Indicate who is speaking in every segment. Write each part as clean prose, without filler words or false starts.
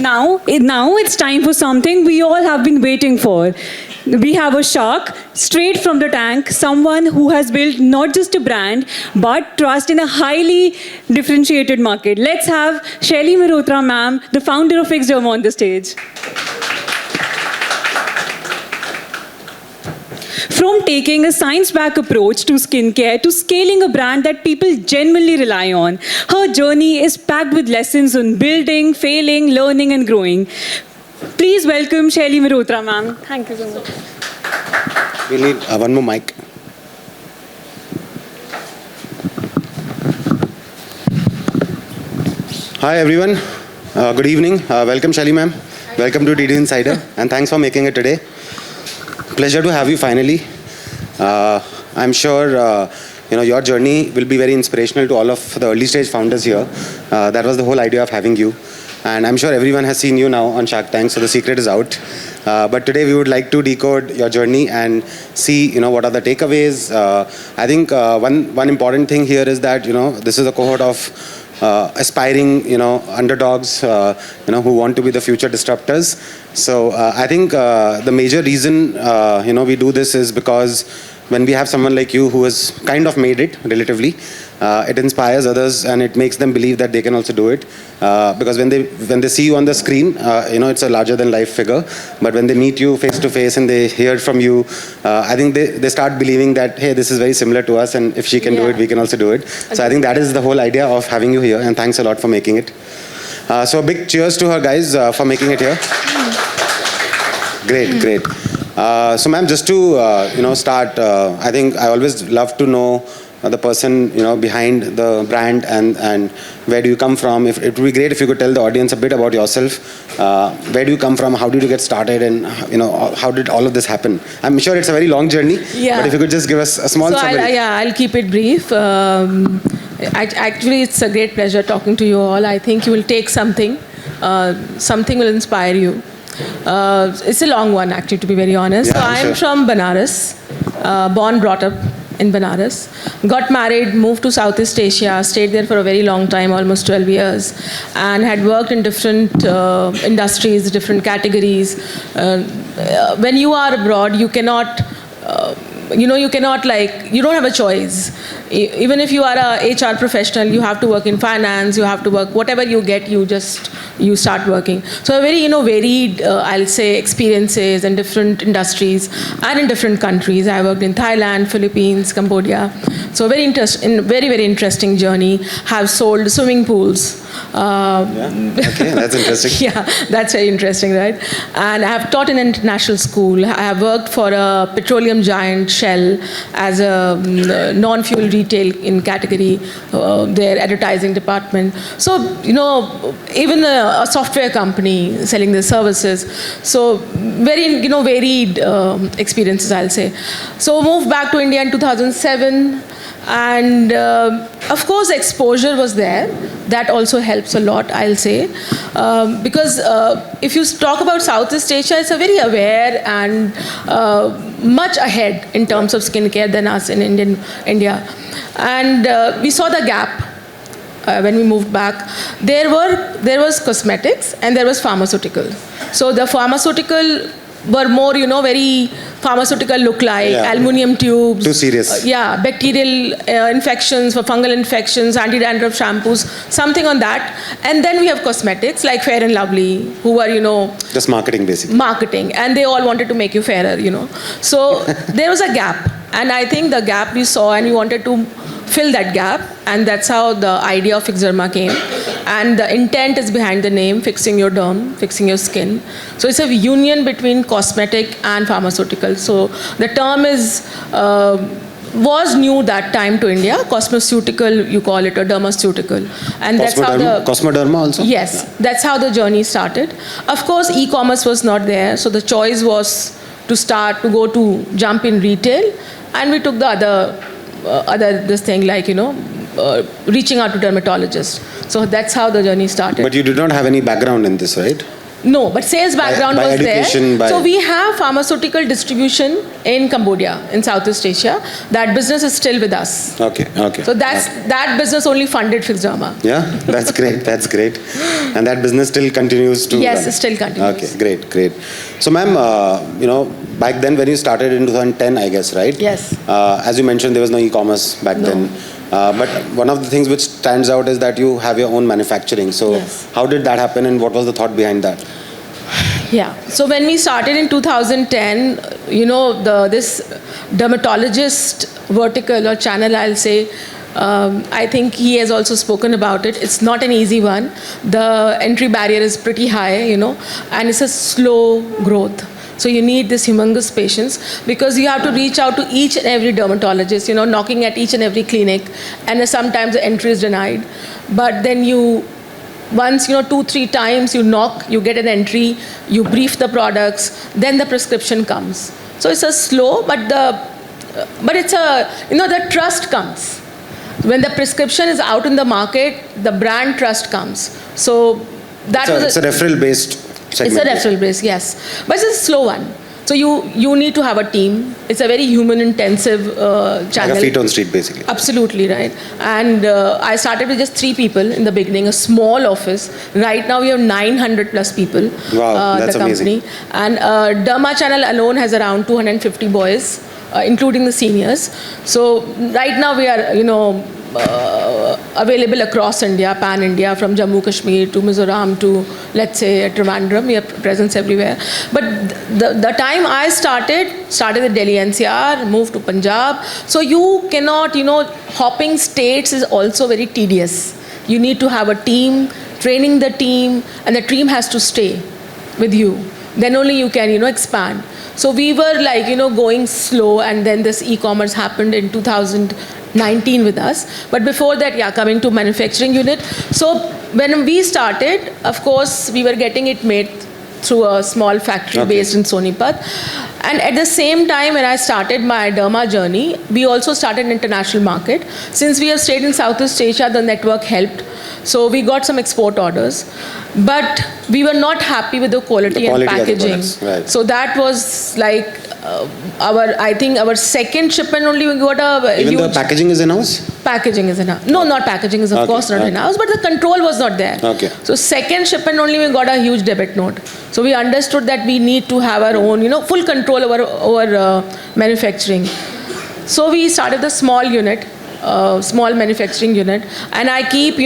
Speaker 1: now it's time for something we all have been waiting for. We have a shark straight from the tank, someone who has built not just a brand but trust in a highly differentiated market. Let's have Shelly Mehrotra ma'am, the founder of Fixderma, on the stage. From taking a science-backed approach to skincare to scaling a brand that people genuinely rely on, her journey is packed with lessons on building, failing, learning and growing. Please welcome Shelly Mehrotra ma'am. Thank you so much.
Speaker 2: We need one more mic. Hi everyone. Good evening. Welcome Shelly ma'am. Welcome to DD Insider and thanks for making it today. Pleasure to have you finally. I'm sure your journey will be very inspirational to all of the early stage founders here. That was the whole idea of having you. And I'm sure everyone has seen you now on Shark Tank, so the secret is out. But today we would like to decode your journey and see, what are the takeaways. I think one important thing here is that, this is a cohort of aspiring, underdogs, who want to be the future disruptors. So I think the major reason, we do this is because when we have someone like you who has kind of made it relatively, it inspires others and it makes them believe that they can also do it. Because when they see you on the screen, it's a larger than life figure. But when they meet you face to face and they hear from you, I think they start believing that, hey, this is very similar to us and if she can do it, we can also do it. Okay. So I think that is the whole idea of having you here and thanks a lot for making it. So a big cheers to her guys for making it here. Great. So ma'am, just to start, I think I always love to know the person behind the brand and where do you come from. It would be great if you could tell the audience a bit about yourself. Where do you come from? How did you get started? And how did all of this happen? I'm sure it's a very long journey. Yeah. But if you could just give us a small summary.
Speaker 3: I'll keep it brief. Actually, it's a great pleasure talking to you all. I think you will take something. Something will inspire you. It's a long one, actually, to be very honest.
Speaker 2: Yeah,
Speaker 3: so I'm from Banaras, born, brought up in Banaras. Got married, moved to Southeast Asia, stayed there for a very long time, almost 12 years, and had worked in different industries, different categories. When you are abroad, you cannot... you don't have a choice. Even if you are a HR professional, you have to work in finance, you have to work, whatever you get, you start working. So a very, varied, I'll say, experiences in different industries and in different countries. I worked in Thailand, Philippines, Cambodia. So very interesting journey. Have sold swimming pools.
Speaker 2: Okay, that's interesting.
Speaker 3: Yeah, that's very interesting, right? And I have taught in an international school. I have worked for a petroleum giant, Shell, as a non-fuel retail in category, their advertising department. So, even a software company selling their services. So, very, varied experiences, I'll say. So, moved back to India in 2007. And of course, exposure was there. That also helps a lot, I'll say. Because if you talk about Southeast Asia, it's a very aware and much ahead in terms of skincare than us in India. And we saw the gap when we moved back. There was cosmetics and there was pharmaceutical. So the pharmaceutical were more, very pharmaceutical look like, aluminum tubes.
Speaker 2: Too serious.
Speaker 3: Bacterial infections, for fungal infections, anti-dandruff shampoos, something on that. And then we have cosmetics like Fair and Lovely, who are,
Speaker 2: just marketing basically.
Speaker 3: Marketing. And they all wanted to make you fairer, So there was a gap. And I think the gap we saw and we wanted to fill that gap. And that's how the idea of Fixderma came. And the intent is behind the name, fixing your derm, fixing your skin. So it's a union between cosmetic and pharmaceutical. So the term was new that time to India. Cosmeceutical, you call it, or dermaceutical. And that's how the...
Speaker 2: Cosmoderma also?
Speaker 3: Yes, that's how the journey started. Of course, e-commerce was not there. So the choice was to jump in retail. And we took the reaching out to dermatologists. So that's how the journey started.
Speaker 2: But you did not have any background in this, right?
Speaker 3: No, but sales background
Speaker 2: by
Speaker 3: was
Speaker 2: education,
Speaker 3: there. So we have pharmaceutical distribution in Cambodia, in Southeast Asia. That business is still with us.
Speaker 2: Okay.
Speaker 3: So that business only funded Fixderma.
Speaker 2: Yeah, that's great. That's great. And that business still continues to
Speaker 3: Yes,
Speaker 2: run.
Speaker 3: it still continues.
Speaker 2: Okay, great. So, ma'am, back then when you started in 2010, I guess, right?
Speaker 3: Yes.
Speaker 2: As you mentioned, there was no e-commerce back then. But one of the things which stands out is that you have your own manufacturing. So,
Speaker 3: Yes.
Speaker 2: how did that happen, and what was the thought behind that?
Speaker 3: Yeah. So when we started in 2010, this dermatologist vertical or channel, I'll say, I think he has also spoken about it. It's not an easy one. The entry barrier is pretty high, and it's a slow growth. So you need this humongous patience because you have to reach out to each and every dermatologist, knocking at each and every clinic, and sometimes the entry is denied. But then once 2-3 times you knock, you get an entry, you brief the products, then the prescription comes. So it's a slow, but it's the trust comes. When the prescription is out in the market, the brand trust comes. So
Speaker 2: It's a referral-based segment.
Speaker 3: It's a referral base, yes. But it's a slow one. So you need to have a team. It's a very human-intensive channel.
Speaker 2: Like a feet on street, basically.
Speaker 3: Absolutely, right. And I started with just 3 people in the beginning, a small office. Right now we have 900 plus people.
Speaker 2: Wow, that's
Speaker 3: the company.
Speaker 2: amazing.
Speaker 3: And Derma channel alone has around 250 boys, including the seniors. So right now we are, available across India, pan-India, from Jammu Kashmir to Mizoram to, let's say, Trivandrum. We have presence everywhere. But the time I started with Delhi NCR, moved to Punjab. So you cannot, hopping states is also very tedious. You need to have a team, training the team, and the team has to stay with you. Then only you can, expand. So we were like, going slow, and then this e-commerce happened in 2019 with us. But before that, coming to manufacturing unit. So when we started, of course, we were getting it made through a small factory based in Sonipat. And at the same time, when I started my derma journey, we also started an international market. Since we have stayed in Southeast Asia, the network helped. So we got some export orders. But we were not happy with the quality and packaging.
Speaker 2: Right.
Speaker 3: So that was like our second shipment only we got a
Speaker 2: Even
Speaker 3: huge...
Speaker 2: the packaging is in-house?
Speaker 3: Packaging is in-house. No, not packaging is of course not in-house, but the control was not there.
Speaker 2: Okay.
Speaker 3: So second shipment only we got a huge debit note. So we understood that we need to have our own, full control over manufacturing. So we started the small unit, small manufacturing unit, and I keep,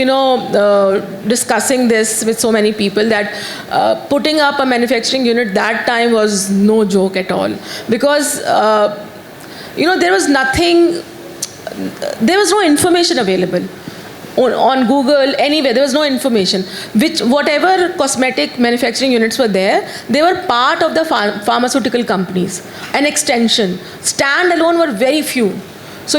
Speaker 3: discussing this with so many people that putting up a manufacturing unit that time was no joke at all, because there was nothing. There was no information available on Google, anywhere. There was no information. Whatever cosmetic manufacturing units were there, they were part of the pharmaceutical companies. An extension. Standalone were very few. So,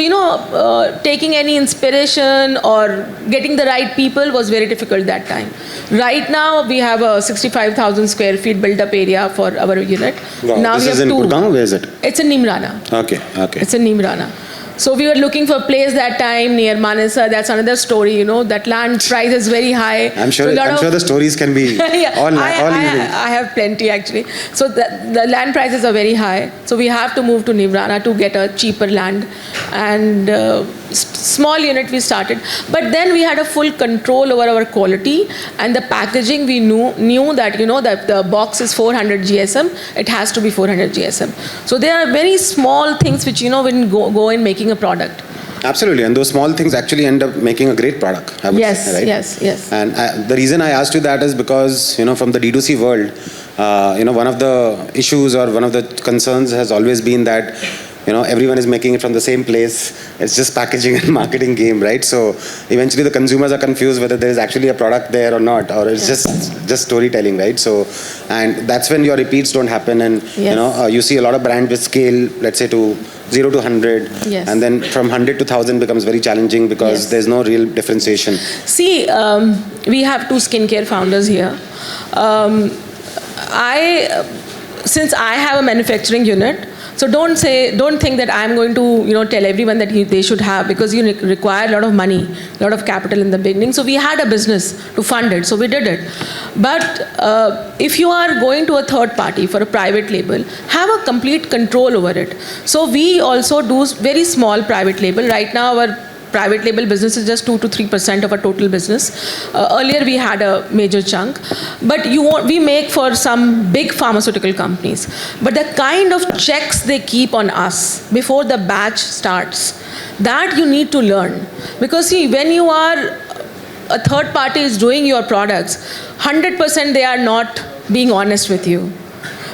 Speaker 3: taking any inspiration or getting the right people was very difficult that time. Right now, we have a 65,000 square feet built-up area for our unit.
Speaker 2: Wow.
Speaker 3: Now
Speaker 2: This
Speaker 3: we
Speaker 2: is
Speaker 3: have
Speaker 2: in
Speaker 3: 2.
Speaker 2: Gurgaon? Where is it?
Speaker 3: It's in Nimrana.
Speaker 2: Okay.
Speaker 3: It's in Nimrana. So we were looking for a place that time near Manesar. That's another story, That land price is very high.
Speaker 2: I'm sure the stories can be all evening.
Speaker 3: I have plenty actually. So the land prices are very high. So we have to move to Nimrana to get a cheaper land. And small unit we started. But then we had a full control over our quality and the packaging. We knew that, that the box is 400 GSM. It has to be 400 GSM. So there are very small things which, when go in making a product.
Speaker 2: Absolutely, and those small things actually end up making a great product, I would say, right?
Speaker 3: Yes.
Speaker 2: And the reason I asked you that is because, from the D2C world, one of the issues or one of the concerns has always been that, everyone is making it from the same place. It's just packaging and marketing game, right? So eventually the consumers are confused whether there is actually a product there or not, or it's just storytelling, right? So, and that's when your repeats don't happen, and you see a lot of brands with scale, let's say to 0 to 100, and then from 100 to 1000 becomes very challenging because there's no real differentiation.
Speaker 3: See, we have 2 skincare founders here. Since I have a manufacturing unit, so So don't think that I'm going to, tell everyone that they should have, because you require a lot of money, a lot of capital in the beginning. So we had a business to fund it, so we did it. But if you are going to a third party for a private label, have a complete control over it. So we also do very small private label. Right now, our private label business is just 2 to 3% of our total business. Earlier we had a major chunk, but we make for some big pharmaceutical companies. But the kind of checks they keep on us before the batch starts, that you need to learn. Because see, when you are a third party is doing your products, 100% they are not being honest with you.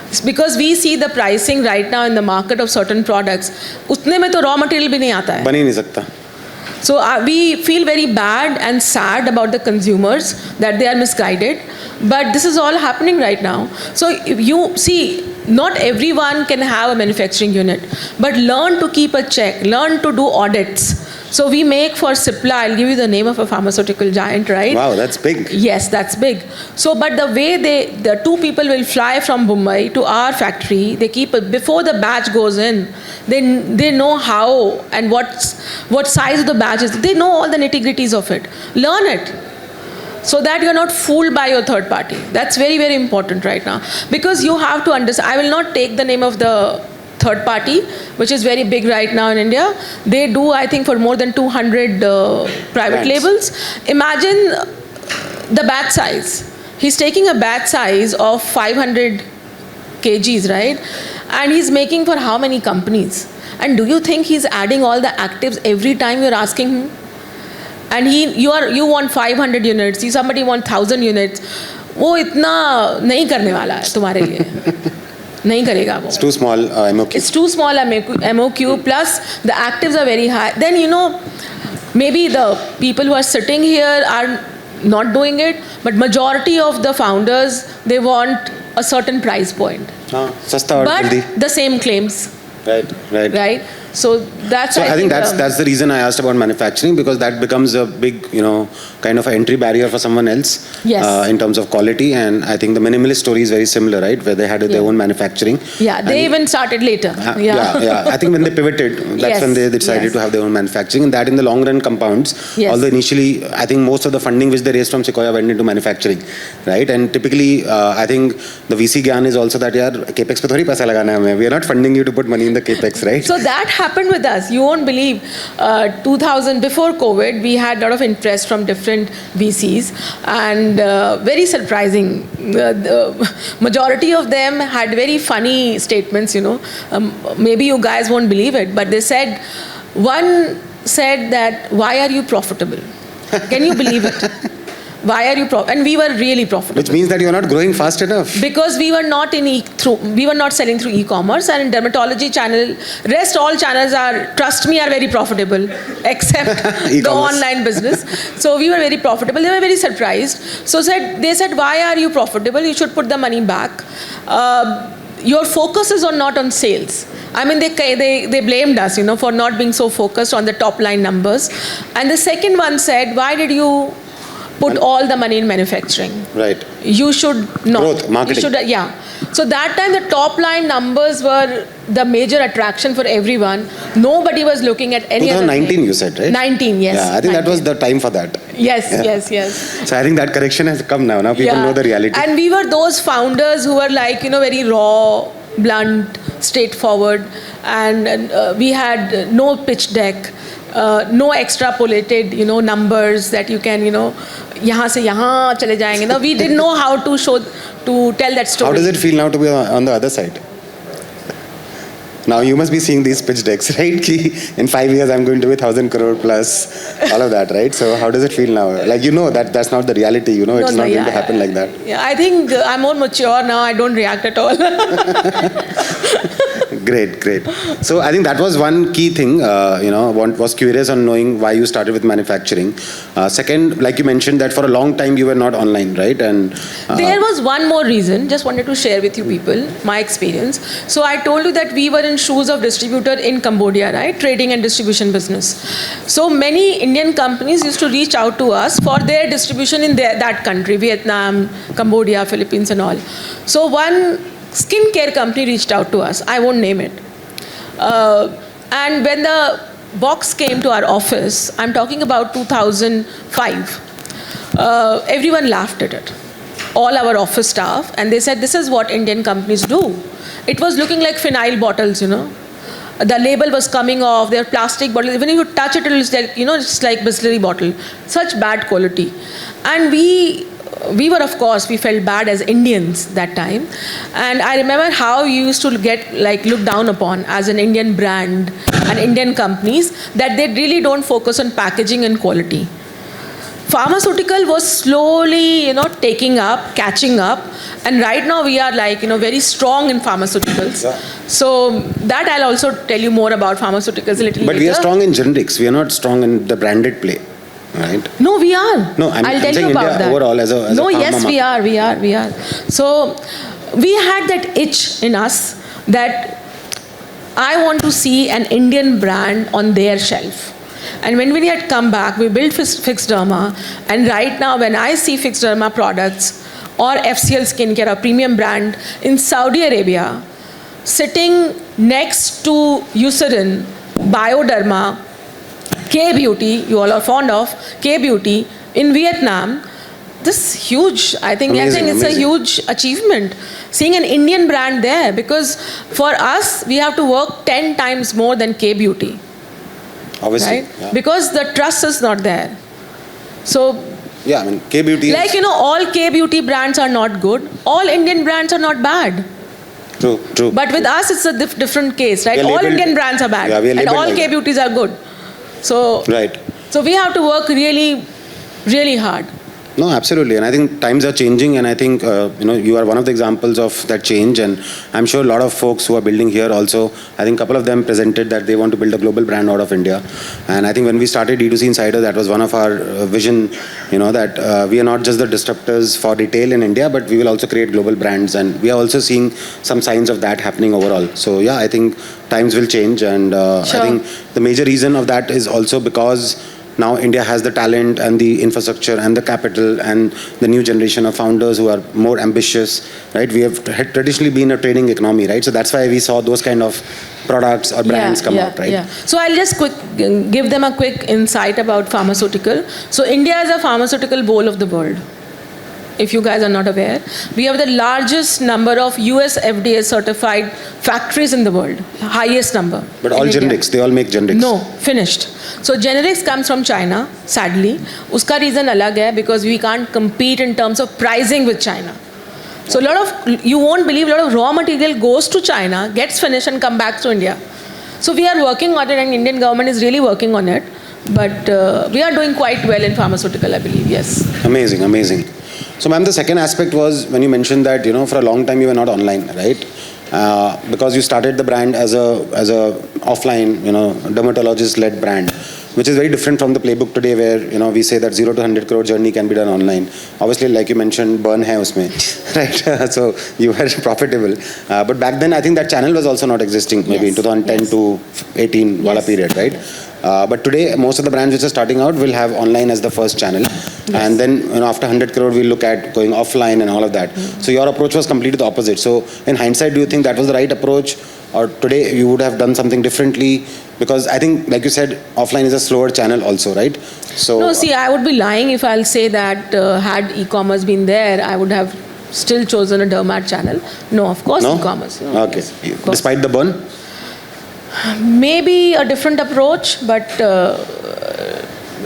Speaker 3: It's because we see the pricing right now in the market of certain products, उतने में तो raw material भी नहीं आता है.
Speaker 2: बन ही नहीं सकता.
Speaker 3: So we feel very bad and sad about the consumers that they are misguided. But this is all happening right now. So if you see, not everyone can have a manufacturing unit. But learn to keep a check. Learn to do audits. So we make for Cipla, I'll give you the name of a pharmaceutical giant, right?
Speaker 2: Wow, that's big.
Speaker 3: Yes, that's big. So, but the way the two people will fly from Mumbai to our factory, they keep it, before the batch goes in, they know how and what size of the batch is. They know all the nitty-gritties of it. Learn it, so that you're not fooled by your third party. That's very, very important right now. Because you have to understand, I will not take the name of the third party, which is very big right now in India. They do, I think, for more than 200 private labels. Imagine the batch size. He's taking a batch size of 500 kgs, right? And he's making for how many companies? And do you think he's adding all the actives every time you're asking him? And you want 500 units, somebody want 1,000 units. वो इतना नहीं करने वाला है तुम्हारे लिए. नहीं करेगा वो.
Speaker 2: It's too small MOQ.
Speaker 3: It's too small MOQ, plus the actives are very high. Then maybe the people who are sitting here are not doing it, but majority of the founders, they want a certain price point.
Speaker 2: Sasta aur jaldi.
Speaker 3: But the same claims.
Speaker 2: Right.
Speaker 3: So that's.
Speaker 2: So I think that's the reason I asked about manufacturing, because that becomes a big, kind of an entry barrier for someone else.
Speaker 3: Yes.
Speaker 2: In terms of quality, and I think the minimalist story is very similar, right? Where they had their own manufacturing.
Speaker 3: Yeah, they even started later.
Speaker 2: Yeah. I think when they pivoted, that's when they decided to have their own manufacturing, and that in the long run compounds.
Speaker 3: Yes.
Speaker 2: Although initially, I think most of the funding which they raised from Sequoia went into manufacturing, right? And typically, I think the VC gyan is also that capex pe thodi paisa lagana hai hame. We are not funding you to put money in the capex, right?
Speaker 3: So that happened with us. You won't believe, 2000, before COVID, we had a lot of interest from different VCs, and very surprising. The majority of them had very funny statements, maybe you guys won't believe it, but they said, one said that, why are you profitable? Can you believe it? Why are you and we were really profitable.
Speaker 2: Which means that you're not growing fast enough.
Speaker 3: Because we were not we were not selling through e-commerce, and in dermatology channel, rest all channels are, trust me, are very profitable, except the online business. So we were very profitable. They were very surprised. So they said, why are you profitable? You should put the money back. Your focus is not on sales. I mean, they blamed us, for not being so focused on the top line numbers. And the second one said, why did you put all the money in manufacturing?
Speaker 2: Right.
Speaker 3: You should not.
Speaker 2: Growth, marketing.
Speaker 3: So that time the top line numbers were the major attraction for everyone. Nobody was looking at any
Speaker 2: 2019 you said, right?
Speaker 3: 19, yes.
Speaker 2: Yeah, I think
Speaker 3: 19.
Speaker 2: that was the time for that.
Speaker 3: Yes.
Speaker 2: So I think that correction has come now. Now people know the reality.
Speaker 3: And we were those founders who were like, very raw, blunt, straightforward. And we had no pitch deck. No extrapolated, numbers that you can, यहाँ से यहाँ चले जाएंगे. No, we didn't know how to tell that story.
Speaker 2: How does it feel now to be on the other side? Now you must be seeing these pitch decks, right? In 5 years I'm going to be 1,000 crore plus, all of that, right? So how does it feel now? Like that's not the reality, it's not going to happen like that.
Speaker 3: Yeah, I think I'm more mature now. I don't react at all.
Speaker 2: Great. So I think that was one key thing, was curious on knowing why you started with manufacturing. Second, like you mentioned that for a long time you were not online, right? And
Speaker 3: there was one more reason, just wanted to share with you people, my experience. So I told you that we were in shoes of distributor in Cambodia, right? Trading and distribution business. So many Indian companies used to reach out to us for their distribution in that country, Vietnam, Cambodia, Philippines and all. So one skincare company reached out to us. I won't name it. And when the box came to our office, I'm talking about 2005, everyone laughed at it. All our office staff, and they said, this is what Indian companies do. It was looking like phenyl bottles, The label was coming off, they're plastic bottles. Even if you touch it, it's like, it's like Bisleri bottle. Such bad quality. And we were, of course, we felt bad as Indians that time. And I remember how you used to get looked down upon as an Indian brand and Indian companies, that they really don't focus on packaging and quality. Pharmaceutical was slowly, taking up, catching up, and right now we are very strong in pharmaceuticals.
Speaker 2: Yeah.
Speaker 3: So that I'll also tell you more about pharmaceuticals a little
Speaker 2: But
Speaker 3: later.
Speaker 2: we are strong in generics. We are not strong in the branded play, right?
Speaker 3: No, we are.
Speaker 2: No, I'm
Speaker 3: I'll tell
Speaker 2: saying
Speaker 3: you about
Speaker 2: India
Speaker 3: that.
Speaker 2: overall as a
Speaker 3: no,
Speaker 2: pharma
Speaker 3: yes, we
Speaker 2: market.
Speaker 3: are. So we had that itch in us that I want to see an Indian brand on their shelf. And when we had come back, we built Fixderma, and right now when I see Fixderma products or FCL Skincare, a premium brand in Saudi Arabia, sitting next to Eucerin, Bioderma, K-Beauty, you all are fond of, K-Beauty, in Vietnam, this is huge. I think it's
Speaker 2: Amazing.
Speaker 3: a huge achievement. Seeing an Indian brand there, because for us, we have to work 10 times more than K-Beauty.
Speaker 2: Obviously.
Speaker 3: Right?
Speaker 2: Yeah.
Speaker 3: Because the trust is not there. So,
Speaker 2: Yeah, I mean, K-Beauty is...
Speaker 3: all K-Beauty brands are not good. All Indian brands are not bad.
Speaker 2: True.
Speaker 3: But with us, it's a different case, right?
Speaker 2: We are
Speaker 3: All
Speaker 2: labeled-
Speaker 3: Indian brands are bad.
Speaker 2: Yeah, we are
Speaker 3: and
Speaker 2: labeled
Speaker 3: all
Speaker 2: like that.
Speaker 3: K-Beauties are good. So,
Speaker 2: Right.
Speaker 3: so we have to work really, really hard.
Speaker 2: No, absolutely. And I think times are changing, and I think, you are one of the examples of that change. And I'm sure a lot of folks who are building here also, I think a couple of them presented that they want to build a global brand out of India. And I think when we started D2C Insider, that was one of our vision, that we are not just the disruptors for retail in India, but we will also create global brands. And we are also seeing some signs of that happening overall. So yeah, I think times will change. And
Speaker 3: Sure.
Speaker 2: I think the major reason of that is also because now India has the talent and the infrastructure and the capital and the new generation of founders who are more ambitious, right? We have traditionally been a trading economy, right? So that's why we saw those kind of products or brands come out, right?
Speaker 3: Yeah. So I'll just give them a quick insight about pharmaceutical. So India is a pharmaceutical bowl of the world. If you guys are not aware, we have the largest number of US FDA certified factories in the world, highest number.
Speaker 2: But
Speaker 3: in
Speaker 2: all
Speaker 3: India.
Speaker 2: generics, they all make generics.
Speaker 3: No, finished. So generics comes from China, sadly. Uska reason alag hai because we can't compete in terms of pricing with China. So you won't believe, a lot of raw material goes to China, gets finished and come back to India. So we are working on it, and Indian government is really working on it. But we are doing quite well in pharmaceutical, I believe, yes.
Speaker 2: Amazing. So ma'am, the second aspect was when you mentioned that, for a long time you were not online, right? Because you started the brand as a offline, dermatologist-led brand, which is very different from the playbook today where, we say that 0 to 100 crore journey can be done online. Obviously, like you mentioned, burn hai usme, right? So you were profitable. But back then, I think that channel was also not existing, maybe in
Speaker 3: Yes,
Speaker 2: 2010
Speaker 3: yes.
Speaker 2: to 18 wala
Speaker 3: Yes.
Speaker 2: period, right? But today, most of the brands which are starting out will have online as the first channel. And then, after 100 crore, we'll look at going offline and all of that. So your approach was completely the opposite. So in hindsight, do you think that was the right approach? Or today you would have done something differently? Because I think, like you said, offline is a slower channel also, right? So
Speaker 3: No, see, I would be lying if I'll say that had e-commerce been there, I would have still chosen a Dermat channel. No, of course,
Speaker 2: no?
Speaker 3: e-commerce. No,
Speaker 2: Okay.
Speaker 3: yes, of course.
Speaker 2: Despite the burn?
Speaker 3: Maybe a different approach, but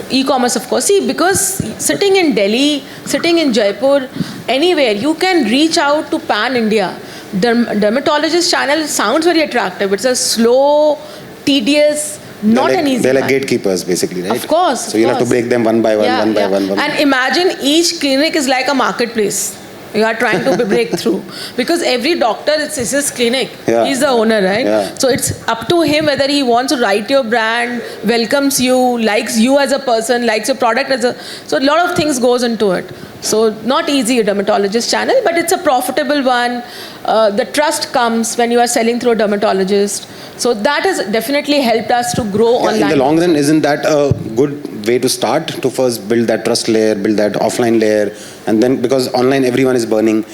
Speaker 3: e-commerce, of course. See, because sitting in Delhi, sitting in Jaipur, anywhere, you can reach out to pan-India. Dermatologist channel sounds very attractive. It's a slow, tedious, not an easy
Speaker 2: They're like
Speaker 3: one.
Speaker 2: gatekeepers, basically, right?
Speaker 3: Of course.
Speaker 2: So you'll have to break them one by one, one by one.
Speaker 3: And imagine each clinic is like a marketplace. You are trying to break through. Because every doctor, it's his clinic.
Speaker 2: Yeah.
Speaker 3: He's the owner, right?
Speaker 2: Yeah.
Speaker 3: So it's up to him whether he wants to write your brand, welcomes you, likes you as a person, likes your product as a... So a lot of things goes into it. So not easy, a dermatologist channel, but it's a profitable one. The trust comes when you are selling through a dermatologist. So that has definitely helped us to grow
Speaker 2: Yeah,
Speaker 3: online.
Speaker 2: in the long run, isn't that a good way to start, to first build that trust layer, build that offline layer, and then because online everyone is burning,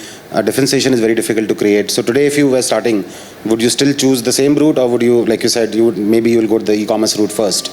Speaker 2: differentiation is very difficult to create. So today, if you were starting, would you still choose the same route, or would you, like you said, maybe you will go to the e-commerce route first?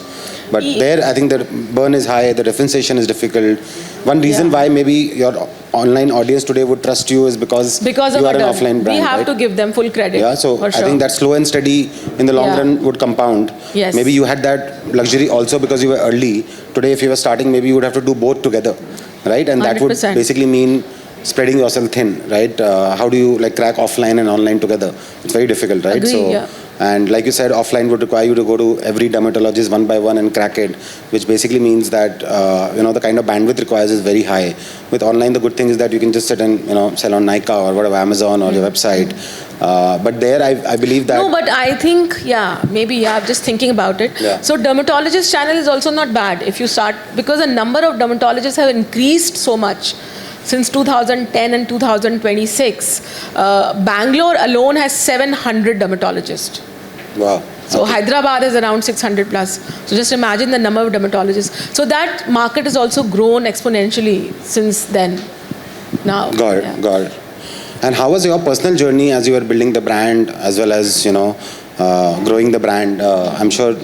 Speaker 2: But there, I think the burn is high, the differentiation is difficult. One reason why maybe your online audience today would trust you is because
Speaker 3: of
Speaker 2: you are
Speaker 3: a
Speaker 2: an
Speaker 3: term.
Speaker 2: offline brand.
Speaker 3: We have
Speaker 2: right?
Speaker 3: to give them full credit.
Speaker 2: Yeah, so
Speaker 3: for
Speaker 2: I
Speaker 3: sure.
Speaker 2: think that slow and steady in the long run would compound.
Speaker 3: Yes.
Speaker 2: Maybe you had that luxury also because you were early. Today, if you were starting, maybe you would have to do both together, right? And that would
Speaker 3: 100%.
Speaker 2: basically mean spreading yourself thin, right? How do you like crack offline and online together? It's very difficult, right?
Speaker 3: Agree,
Speaker 2: so,
Speaker 3: yeah.
Speaker 2: and like you said, offline would require you to go to every dermatologist one by one and crack it, which basically means that the kind of bandwidth requires is very high. With online, the good thing is that you can just sit and sell on Nykaa or whatever, Amazon or your website. But there, I believe that.
Speaker 3: No, but I think, I'm just thinking about it.
Speaker 2: Yeah.
Speaker 3: So dermatologist channel is also not bad if you start, because the number of dermatologists have increased so much. Since 2010 and 2026, Bangalore alone has 700 dermatologists.
Speaker 2: Wow.
Speaker 3: So Hyderabad is around 600 plus. So just imagine the number of dermatologists. So that market has also grown exponentially since then. Now.
Speaker 2: Got it, got it. And how was your personal journey as you were building the brand, as well as growing the brand? I'm sure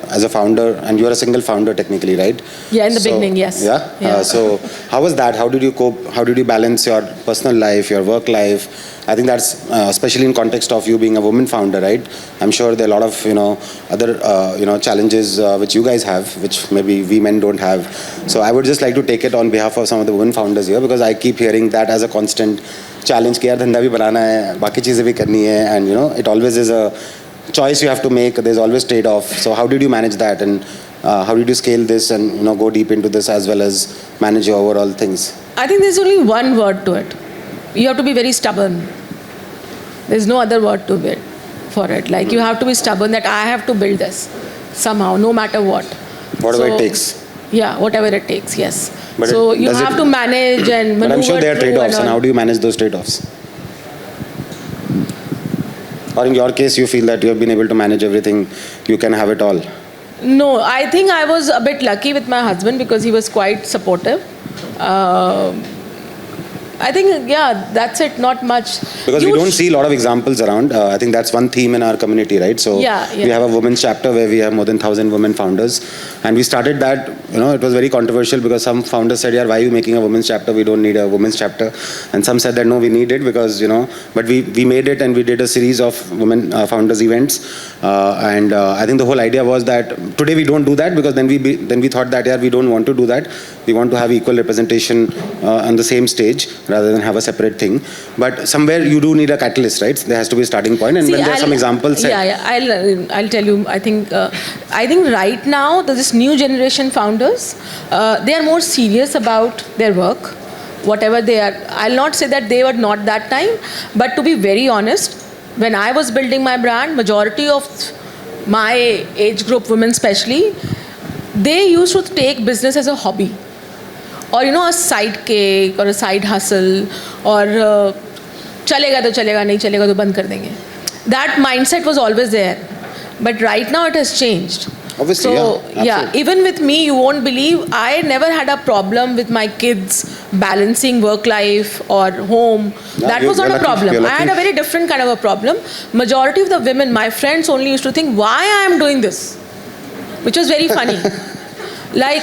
Speaker 2: as a founder, and you are a single founder technically, right?
Speaker 3: Yeah, in the beginning, yes.
Speaker 2: Yeah. So how was that? How did you cope? How did you balance your personal life, your work life? I think that's especially in context of you being a woman founder, right? I'm sure there are a lot of other challenges which you guys have, which maybe we men don't have. So I would just like to take it on behalf of some of the women founders here, because I keep hearing that as a constant challenge कि यार धंधा भी बनाना है, बाकी चीजें भी करनी है, and it always is a choice you have to make. There's always trade-off. So how did you manage that, and how did you scale this and go deep into this as well as manage your overall things?
Speaker 3: I think there's only one word to it. You have to be very stubborn. There's no other word to it for it. Like you have to be stubborn that I have to build this somehow, no matter what.
Speaker 2: Whatever it takes.
Speaker 3: Yeah, whatever it takes, yes.
Speaker 2: But
Speaker 3: so you have to manage and maneuver.
Speaker 2: But I'm sure there are
Speaker 3: through
Speaker 2: trade-offs, and how do you manage those trade-offs? Or in your case, you feel that you have been able to manage everything, you can have it all?
Speaker 3: No, I think I was a bit lucky with my husband because he was quite supportive. I think, that's it, not much.
Speaker 2: Because we don't see a lot of examples around. I think that's one theme in our community, right? So we have a women's chapter where we have more than 1,000 women founders. And we started that, it was very controversial because some founders said, why are you making a women's chapter? We don't need a women's chapter. And some said that, no, we need it because, but we made it, and we did a series of women founders events. And I think the whole idea was that today we don't do that because then we thought that, we don't want to do that. We want to have equal representation on the same stage, rather than have a separate thing. But somewhere you do need a catalyst, right? There has to be a starting point. And when there are some examples.
Speaker 3: I'll tell you. I think right now this new generation founders, they are more serious about their work, whatever they are. I'll not say that they were not that time, but to be very honest, when I was building my brand, majority of my age group, women especially, they used to take business as a hobby. Or a side cake or a side hustle, or chalega to chalega, nahi chalega to band kar denge. That mindset was always there, but right now it has changed.
Speaker 2: Obviously,
Speaker 3: so even with me, you won't believe, I never had a problem with my kids balancing work life or home. That was not a problem. I had a very different kind of a problem. Majority of the women, my friends, only used to think why I am doing this, which was very funny.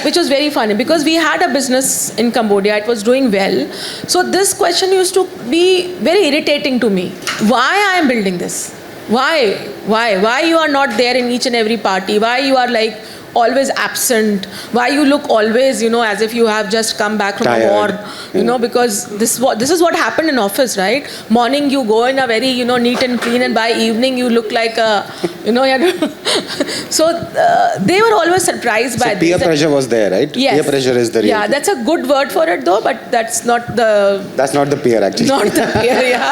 Speaker 3: Which was very funny because we had a business in Cambodia, it was doing well. So this question used to be very irritating to me. Why I am building this? Why you are not there in each and every party? Why you are always absent? Why you look always, as if you have just come back from a war? Because this is what happened in office, right? Morning you go in a very, neat and clean, and by evening you look like a, So they were always surprised by this.
Speaker 2: Peer pressure was there, right?
Speaker 3: Yes.
Speaker 2: Peer pressure is the real thing.
Speaker 3: That's a good word for it though, but that's not the...
Speaker 2: That's not the peer actually.
Speaker 3: Not the peer,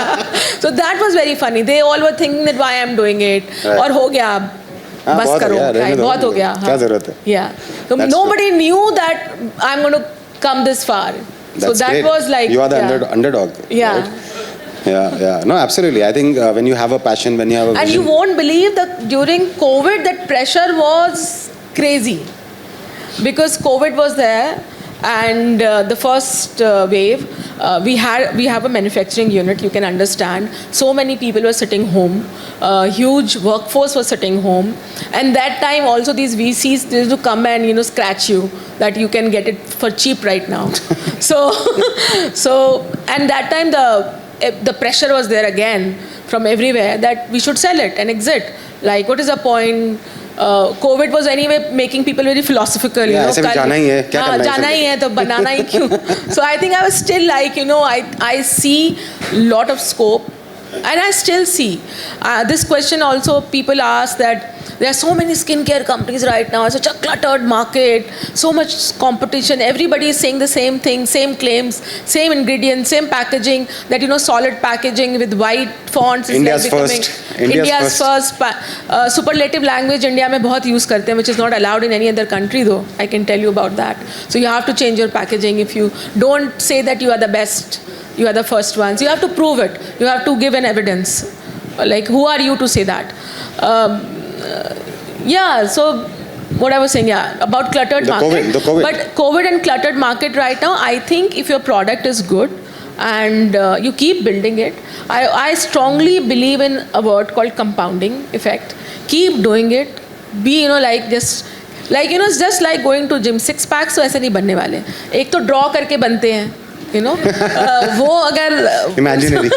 Speaker 3: So that was very funny. They all were thinking that why I'm doing it.
Speaker 2: Right.
Speaker 3: Or ho gaya. बस करो बहुत हो गया
Speaker 2: क्या जरूरत है
Speaker 3: so nobody knew that I'm going to come this far. So that
Speaker 2: great.
Speaker 3: was
Speaker 2: you are the underdog.
Speaker 3: Right?
Speaker 2: No, absolutely. I think when you have a passion, when you have a vision,
Speaker 3: and you won't believe that during COVID that pressure was crazy because COVID was there and the first wave. we have a manufacturing unit. You can understand. So many people were sitting home. Huge workforce was sitting home, and that time also these VCs used to come and scratch you that you can get it for cheap right now. so and that time the pressure was there again from everywhere that we should sell it and exit. Like, what is the point? COVID was anyway making people very philosophical.
Speaker 2: ऐसे भी जाना ही है, क्या करना है
Speaker 3: जाना ही है तो बनाना ही क्यों? So I think I was still like, I see lot of scope, and I still see. This question also people ask that there are so many skincare companies right now, such a cluttered market, so much competition. Everybody is saying the same thing, same claims, same ingredients, same packaging. That solid packaging with white fonts is
Speaker 2: India's
Speaker 3: becoming
Speaker 2: first.
Speaker 3: India's first. Superlative language India में बहुत use करते हैं, which is not allowed in any other country though. I can tell you about that. So you have to change your packaging. If you don't say that you are the best, you are the first ones. You have to prove it. You have to give an evidence. Like, who are you to say that? So what I was saying, about cluttered market.
Speaker 2: The COVID.
Speaker 3: But COVID and cluttered market right now, I think if your product is good and you keep building it, I strongly believe in a word called compounding effect. Keep doing it. Be, it's just like going to gym. 6 packs तो ऐसे नहीं बनने वाले. एक तो draw करके बनते हैं. वो अगर
Speaker 2: imaginary.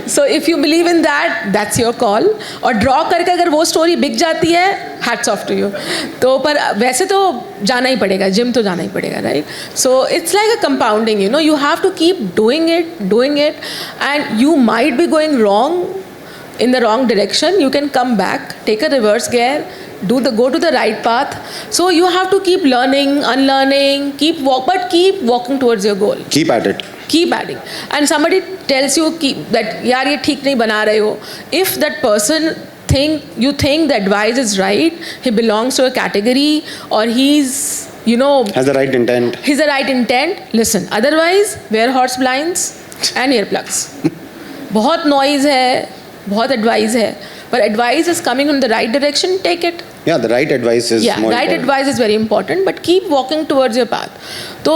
Speaker 3: So if you believe in that, that's your call. और draw करके अगर वो story बिक जाती है, hats off to you. तो पर वैसे तो जाना ही पड़ेगा, gym तो जाना ही पड़ेगा, right? So it's like a compounding, you have to keep doing it, and you might be going wrong, in the wrong direction. You can come back, take a reverse gear, go to the right path. So you have to keep learning, unlearning, but keep walking towards your goal.
Speaker 2: Keep at it.
Speaker 3: Keep adding. And somebody tells you that यार ये ठीक नहीं बना रहे हो. If that person you think the advice is right, he belongs to a category, or he's
Speaker 2: has the right intent.
Speaker 3: He's the right intent. Listen. Otherwise, wear horse blinds and earplugs. बहुत noise है, बहुत advice है. But advice is coming in the right direction, take it.
Speaker 2: Yeah, the right advice is more
Speaker 3: right
Speaker 2: important.
Speaker 3: advice is very important, but keep walking towards your path. तो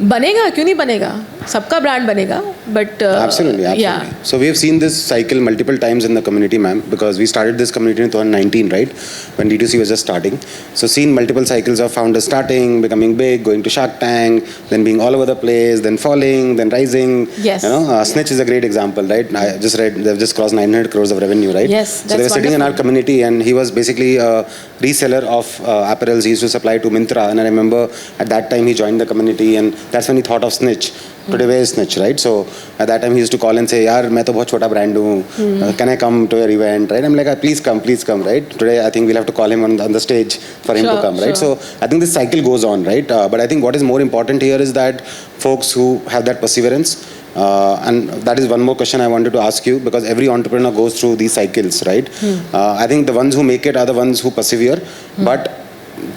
Speaker 3: बनेगा, क्यों नहीं बनेगा? सबका brand बनेगा, but
Speaker 2: absolutely.
Speaker 3: Yeah.
Speaker 2: So we have seen this cycle multiple times in the community, ma'am, because we started this community in 2019, right, when D2C was just starting. So seen multiple cycles of founders starting, becoming big, going to Shark Tank, then being all over the place, then falling, then rising.
Speaker 3: Yes.
Speaker 2: Snitch is a great example, right? I just read they've just crossed 900 crores of revenue, right?
Speaker 3: Yes,
Speaker 2: so they were sitting in our community, and he was basically a reseller of apparels. He used to supply to Myntra, and I remember at that time he joined the community, and that's when he thought of Snitch. Today where is Snitch, right? So at that time he used to call and say, "Yaar, मैं तो बहुत छोटा brand हूँ. Can I come to your event?" Right? I'm like, "Please come, right?" Today I think we'll have to call him on the stage for him to come, right? So I think this cycle goes on, right? But I think what is more important here is that folks who have that perseverance. And that is one more question I wanted to ask you, because every entrepreneur goes through these cycles, right? I think the ones who make it are the ones who persevere, but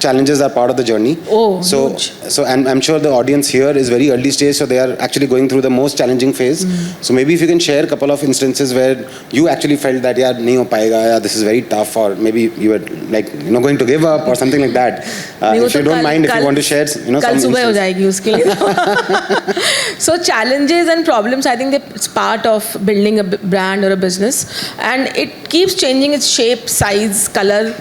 Speaker 2: challenges are part of the journey. So and I'm sure the audience here is very early stage, so they are actually going through the most challenging phase. So maybe if you can share a couple of instances where you actually felt that yaar nahi ho payega, yaar, this is very tough, or maybe you were like going to give up or something like that. If you don't mind, if you want to share, some
Speaker 3: सुबह हो जाएगी उसके लिए. So challenges and problems, I think it's part of building a brand or a business, and it keeps changing its shape, size, color,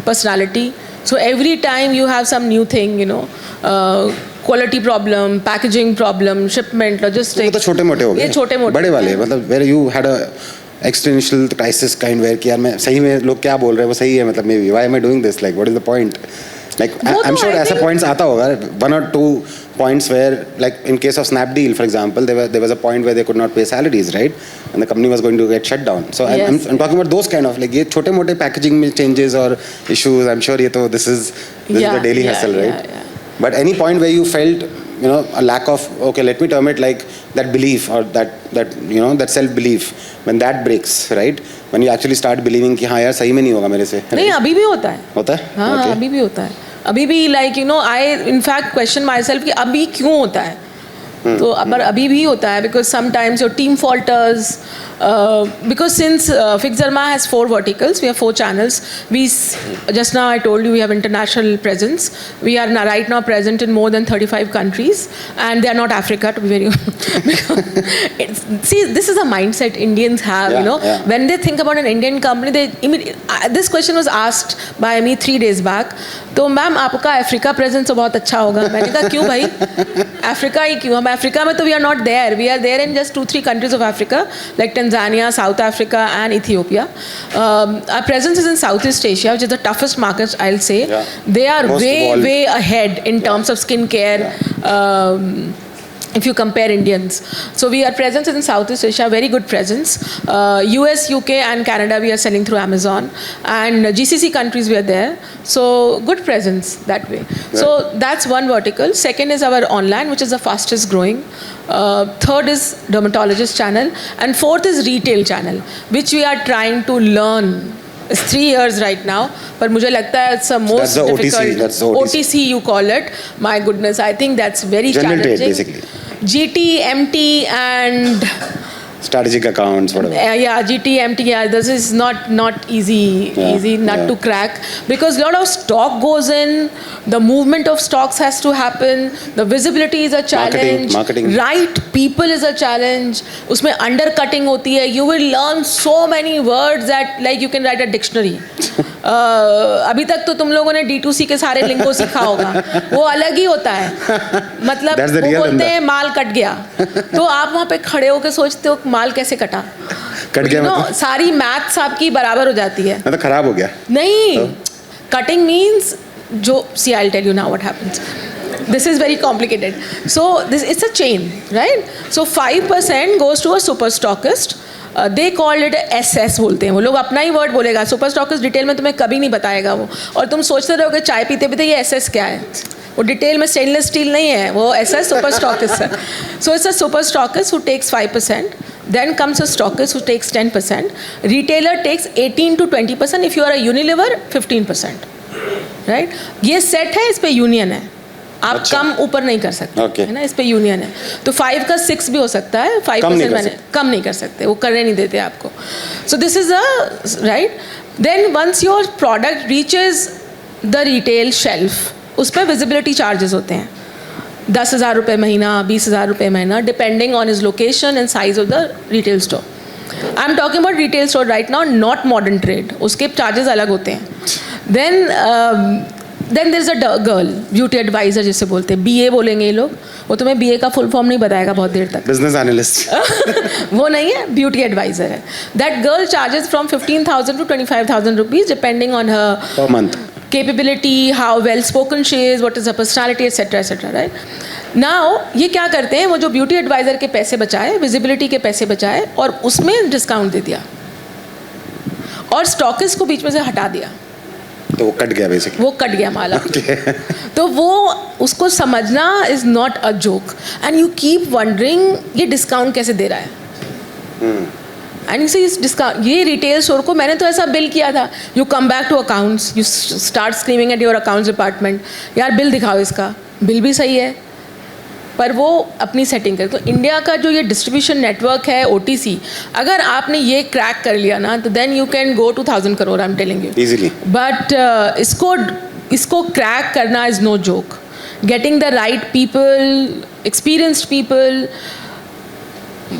Speaker 3: personality. So every time you have some new thing, quality problem, packaging problem, shipment, logistics.
Speaker 2: वो तो छोटे मोटे हो गए.
Speaker 3: ये छोटे मोटे.
Speaker 2: बड़े वाले मतलब where you had a existential crisis kind where कि यार मैं सही में लोग क्या बोल रहे हैं वो सही है, मतलब maybe why am I doing this, like what is the point? Like I'm sure ऐसा points आता होगा, 1 or 2 points where, like in case of Snapdeal for example, there was a point where they could not pay salaries, right, and the company was going to get shut down. So yes. I'm talking about those kind of like ये छोटे मोटे packaging में changes or issues. I'm sure this is the daily hustle, right? Yeah. But any point where you felt a lack of, okay, let me term it like that belief, or that self belief, when that breaks, right, when you actually start believing कि हाँ यार सही में नहीं होगा मेरे से.
Speaker 3: नहीं, अभी भी होता है.
Speaker 2: होता है?
Speaker 3: हाँ, अभी भी होता है. अभी भी like I in fact question myself कि अभी क्यों होता है. तो अब अभी भी होता है because sometimes your team falters because since Fixzerma has 4 verticals, we have 4 channels. Just now I told you we have international presence. We are right now present in more than 35 countries, and they are not Africa, to be very see, this is a mindset Indians have.
Speaker 2: Yeah,
Speaker 3: you know,
Speaker 2: yeah.
Speaker 3: when they think about an Indian company, this question was asked by me 3 days back. तो ma'am आपका Africa presence तो बहुत अच्छा होगा. मैंने कहा क्यों भाई, अफ्रीका ही क्यों, हम अफ्रीका में तो we are not there, we are there in just 2-3 countries of Africa like Tanzania, South Africa and Ethiopia. Our presence is in Southeast Asia, which is the toughest markets, I'll say.
Speaker 2: Yeah.
Speaker 3: They are
Speaker 2: Most
Speaker 3: way
Speaker 2: evolved.
Speaker 3: way ahead in terms of skincare. If you compare Indians. So we are present in Southeast Asia, very good presence. US, UK and Canada we are selling through Amazon, and GCC countries we are there. So good presence that way. So that's one vertical. Second is our online, which is the fastest growing. Third is dermatologist channel, and fourth is retail channel, which we are trying to learn. It's 3 years right now, but मुझे लगता है it's the most
Speaker 2: That's the OTC,
Speaker 3: difficult.
Speaker 2: that's the OTC.
Speaker 3: OTC you call it. My goodness, I think that's very
Speaker 2: General trade,
Speaker 3: challenging.
Speaker 2: basically.
Speaker 3: GT, MT and
Speaker 2: Strategic accounts, whatever.
Speaker 3: yeah, GT, MT, yeah, this is not easy nut to crack, because a lot of stock goes in, the movement of stocks has to happen, the visibility is a challenge,
Speaker 2: Marketing.
Speaker 3: right people is a challenge, उसमें undercutting होती है, you will learn so many words that like you can write a dictionary. अभी तक तो तुम लोगों ने D2C के सारे लिंगो सीखा होगा, वो अलग ही होता है, मतलब
Speaker 2: That's the
Speaker 3: वो
Speaker 2: real
Speaker 3: बोलते
Speaker 2: धंधा.
Speaker 3: हैं माल कट गया, तो आप वहाँ पे खड़े होकर सोचते हो माल कैसे कटा,
Speaker 2: कट गया मतलब?
Speaker 3: सारी मैथ्स आपकी बराबर हो जाती है.
Speaker 2: मतलब खराब हो गया.
Speaker 3: नहीं, कटिंग मीन्स जो see I tell you now what happens. This is very complicated. So it's a chain, right? So 5% goes to a super stockist. They call it SS बोलते हैं वो लोग, अपना ही वर्ड बोलेगा. सुपर स्टॉकिस्ट डिटेल में तुम्हें कभी नहीं बताएगा वो, और तुम सोचते रहोगे चाय पीते पीते ये SS क्या है, वो डिटेल में स्टेनलेस स्टील नहीं है, वो SS सुपर स्टॉकिस्ट है. So it's a super stockist who takes 5%. Then comes a stockist who takes 10%. Retailer takes 18 to 20%. If you are a Unilever, 15%. Right? ये सेट है, इस पे यूनियन है, आप
Speaker 2: अच्छा.
Speaker 3: कम ऊपर नहीं कर सकते,
Speaker 2: Okay.
Speaker 3: है ना, इस पे यूनियन है. तो 5 का 6 भी हो सकता है, 5% मैंने कम नहीं कर सकते, वो करने नहीं देते आपको. So this is a right. Then once your product reaches the retail shelf, उस पर विजिबिलिटी चार्जेस होते हैं, 10,000 रुपये महीना, 20,000 रुपये महीना, depending on his location and size of the retail store. I am talking about retail store right now, not modern trade, उसके charges अलग होते हैं. Then there is a girl beauty advisor जिसे बोलते हैं, BA बोलेंगे ये लोग, वो तुम्हें BA का फुल फॉर्म नहीं बताएगा बहुत देर तक.
Speaker 2: Business analyst.
Speaker 3: वो नहीं है, ब्यूटी एडवाइजर है. That girl charges from 15,000 to 25,000 rupees depending on her
Speaker 2: per month.
Speaker 3: capability, how well spoken she is, what is her personality, etc. Right? Now ये क्या करते हैं, वो जो ब्यूटी एडवाइजर के पैसे बचाए, विजिबिलिटी के पैसे बचाए, और उसमें डिस्काउंट दे दिया, और स्टॉकिस्ट को बीच में से हटा दिया,
Speaker 2: तो वो कट गया बेसिकली.
Speaker 3: वो कट गया माल. तो वो उसको समझना is not a joke, and you keep wondering ये डिस्काउंट कैसे दे रहा है. एंड यू सी डिस्काउंट, ये रिटेल स्टोर को मैंने तो ऐसा बिल किया था. You come back to accounts, you start screaming at your accounts department, यार बिल दिखाओ, इसका बिल भी सही है, पर वो अपनी सेटिंग करे. तो इंडिया का जो ये डिस्ट्रीब्यूशन नेटवर्क है OTC, अगर आपने ये क्रैक कर लिया ना, तो then you can go to 1,000 crore, I am telling you.
Speaker 2: Easily.
Speaker 3: But इसको क्रैक करना is no joke. Getting the right people, experienced people,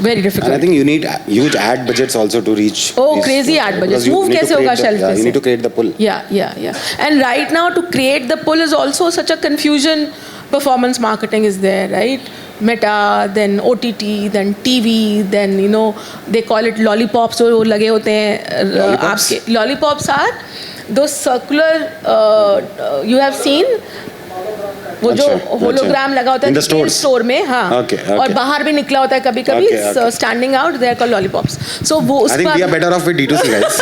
Speaker 3: very difficult.
Speaker 2: And I think you need huge ad budgets also to reach.
Speaker 3: Oh,
Speaker 2: these
Speaker 3: crazy
Speaker 2: stores,
Speaker 3: ad budgets.
Speaker 2: because you
Speaker 3: Move
Speaker 2: need to
Speaker 3: कैसे
Speaker 2: create
Speaker 3: होगा
Speaker 2: the-
Speaker 3: shelf
Speaker 2: yeah,
Speaker 3: पे
Speaker 2: you
Speaker 3: से?
Speaker 2: need to create the pull.
Speaker 3: Yeah. And right now to create the pull is also such a confusion. Performance marketing is there, right? Meta, then OTT, then TV, then you know they call it lollipops, जो लगे होते हैं
Speaker 2: Lollipops?
Speaker 3: आपके. Lollipops are those circular, you have seen, वो जो
Speaker 2: अच्छा,
Speaker 3: hologram
Speaker 2: अच्छा.
Speaker 3: लगा होता
Speaker 2: In
Speaker 3: है
Speaker 2: the stores?
Speaker 3: स्टोर में, हाँ.
Speaker 2: Okay.
Speaker 3: और बाहर भी निकला होता है कभी कभी,
Speaker 2: Okay, okay.
Speaker 3: Standing out, they are called lollipops. So वो
Speaker 2: I think we are better off with D2C guys.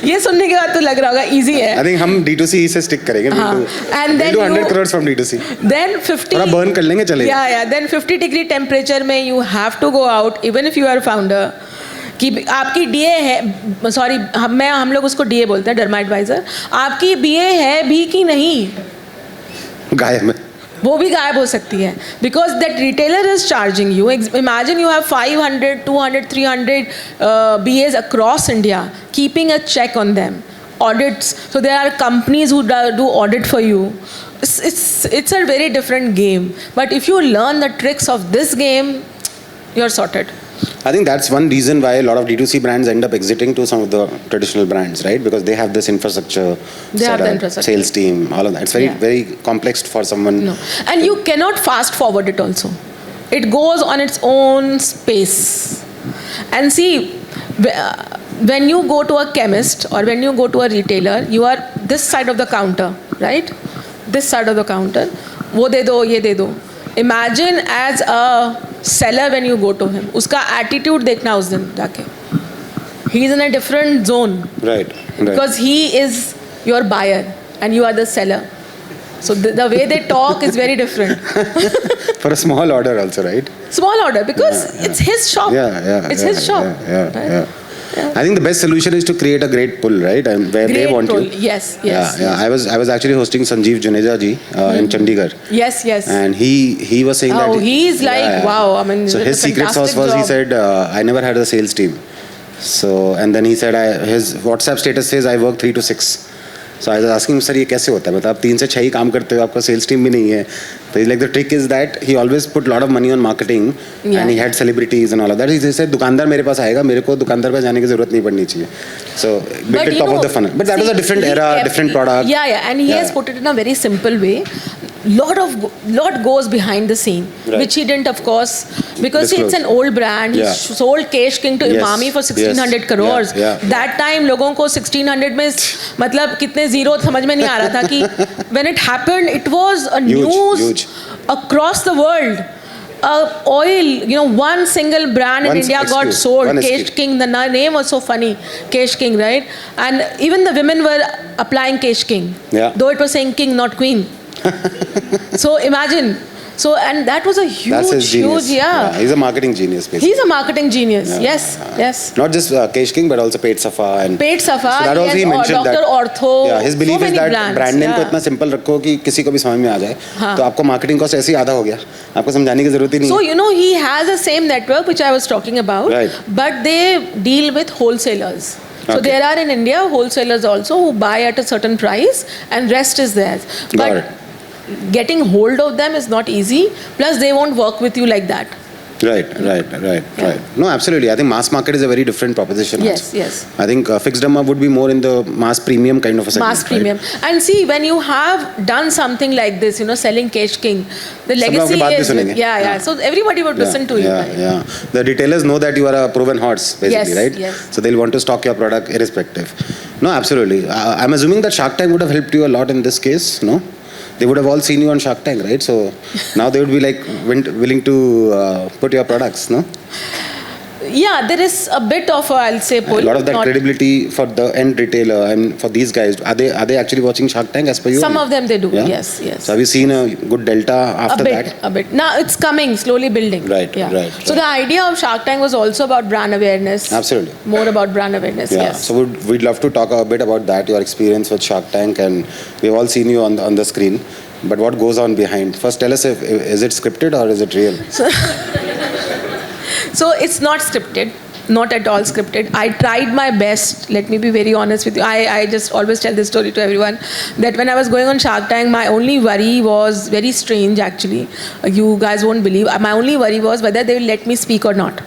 Speaker 3: ये सुनने के बाद तो लग रहा होगा इजी है.
Speaker 2: I think हम D2C से stick करेंगे.
Speaker 3: हाँ. And then
Speaker 2: we'll do 100
Speaker 3: you-
Speaker 2: crores from D2C.
Speaker 3: Then 50,
Speaker 2: थोड़ा burn कर लेंगे, चलेगा.
Speaker 3: Yeah. Then 50 degree temperature में you have to go out, even if you are a founder, कि आपकी DA है, सॉरी हम लोग उसको DA बोलते हैं, डर्मा एडवाइजर, आपकी BA है भी कि नहीं,
Speaker 2: गायब में.
Speaker 3: वो भी गायब हो सकती है, because that retailer is charging you. Imagine you have 500, 200, 300 BAs across India, keeping a check on them. Audits. So there are companies who do audit for you. It's a very different game. But if you learn the tricks of this game, you're sorted.
Speaker 2: I think that's one reason why a lot of D2C brands end up exiting to some of the traditional brands, right? Because they have this infrastructure,
Speaker 3: They have the infrastructure.
Speaker 2: sales team, all of that. It's very,
Speaker 3: Yeah.
Speaker 2: very complex for someone.
Speaker 3: No. And you cannot fast forward it also. It goes on its own space. And see, when you go to a chemist or when you go to a retailer, you are this side of the counter, right? This side of the counter. वो दे दो, ये दे दो. Imagine as a seller when you go to him. उसका attitude देखना उस दिन जाके. He is in a different zone.
Speaker 2: Right.
Speaker 3: Because he is your buyer and you are the seller. So the way they talk is very different.
Speaker 2: For a small order also, right?
Speaker 3: Small order because it's his shop. It's his shop.
Speaker 2: Yeah.
Speaker 3: Right?
Speaker 2: I think the best solution is to create a great pull, right? And where they
Speaker 3: Great
Speaker 2: want
Speaker 3: pull.
Speaker 2: you.
Speaker 3: Yes.
Speaker 2: Yeah. I was actually hosting Sanjeev Juneja ji in Chandigarh.
Speaker 3: Yes.
Speaker 2: And he was saying that.
Speaker 3: Oh, he's like, wow. I mean,
Speaker 2: so
Speaker 3: it's
Speaker 2: his
Speaker 3: a
Speaker 2: secret sauce
Speaker 3: fantastic
Speaker 2: was, he
Speaker 3: job.
Speaker 2: said, I never had a sales team. So, and then he said, his WhatsApp status says, I work 3 to 6. So I was asking him, sir, ये कैसे होता है? मतलब आप 3 से 6 ही काम करते हो, आपका sales team भी नहीं है. So he's like, the trick is that he always put lot of money on marketing, and he had celebrities and all of that. He said, दुकानदार मेरे पास आएगा, मेरे को दुकानदार पास जाने की जरूरत नहीं पड़नी चाहिए. So built it top of the funnel. But that was a different era, different product.
Speaker 3: Yeah, and he has put it in a very simple way. Lot goes behind the scene, which he didn't, of course, because see, it's an old brand. He sold Kesh King to Imami for 1600 crores. That time लोगों को 1600 में मतलब कितने zero समझ में नहीं आ रहा था कि when it happened, it was a news across the world. Oil, one single brand in India got sold. Kesh King, the name was so funny. Kesh King, right? And even the women were applying Kesh King, though it was saying king, not queen. So imagine. So, and that was a huge,
Speaker 2: yeah. He's a marketing genius, basically.
Speaker 3: He's a marketing genius, yes.
Speaker 2: Not just Kesh King, but also Paid Safa. And
Speaker 3: Paid Safa,
Speaker 2: so that also he mentioned
Speaker 3: Dr.
Speaker 2: that.
Speaker 3: Ortho.
Speaker 2: Yeah, his belief is that
Speaker 3: brands,
Speaker 2: brand name को इतना simple रखो कि किसी को भी समझ में आ जाए. तो आपको marketing cost ऐसे ही आधा हो गया. आपको समझाने की जरूरत ही नहीं.
Speaker 3: So, he has the same network which I was talking about, but they deal with wholesalers. So there are in India wholesalers also who buy at a certain price and rest is theirs. But getting hold of them is not easy. Plus, they won't work with you like that.
Speaker 2: Right. No, absolutely. I think mass market is a very different proposition.
Speaker 3: Yes.
Speaker 2: I think Fixed Dhamma would be more in the mass premium kind of a segment.
Speaker 3: Mass premium. Right? And see, when you have done something like this, selling Kesh King, the legacy is... So everybody would listen to you.
Speaker 2: Yeah. The retailers know that you are a proven horse, basically, right?
Speaker 3: Yes.
Speaker 2: So they'll want to stock your product irrespective. No, absolutely. I'm assuming that Shark Tank would have helped you a lot in this case, no? They would have all seen you on Shark Tank, right? So now they would be like willing to put your products, no?
Speaker 3: Yeah, there is a bit of I'll say pull.
Speaker 2: A lot of that credibility for the end retailer and for these guys. Are they actually watching Shark Tank as per you?
Speaker 3: Some of them they do.
Speaker 2: Yeah?
Speaker 3: Yes.
Speaker 2: So have you seen a good delta after that?
Speaker 3: A bit. Now it's coming, slowly building.
Speaker 2: Right.
Speaker 3: So the idea of Shark Tank was also about brand awareness.
Speaker 2: Absolutely.
Speaker 3: More about brand awareness.
Speaker 2: Yeah.
Speaker 3: Yes.
Speaker 2: So we'd love to talk a bit about that, your experience with Shark Tank, and we've all seen you on the screen. But what goes on behind? First, tell us, is it scripted or is it real?
Speaker 3: So it's not scripted. Not at all scripted. I tried my best. Let me be very honest with you. I just always tell this story to everyone that when I was going on Shark Tank, my only worry was very strange actually. You guys won't believe. My only worry was whether they will let me speak or not.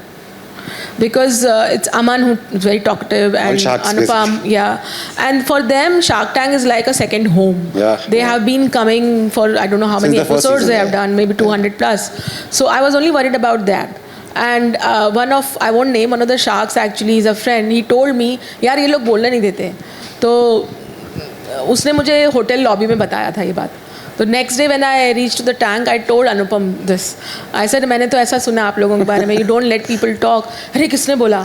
Speaker 3: Because it's Aman who's very talkative and Anupam, and for them Shark Tank is like a second home. They have been coming for I don't know how many episodes they have done, maybe 200 plus. So I was only worried about that. And I won't name one of the sharks actually, he's a friend. He told me, यार ये लोग बोलने नहीं देते. तो उसने मुझे hotel lobby में बताया था ये बात. तो next day when I reached the tank, I told Anupam this. I said मैंने तो ऐसा सुना आप लोगों के बारे में. You don't let people talk. अरे किसने बोला?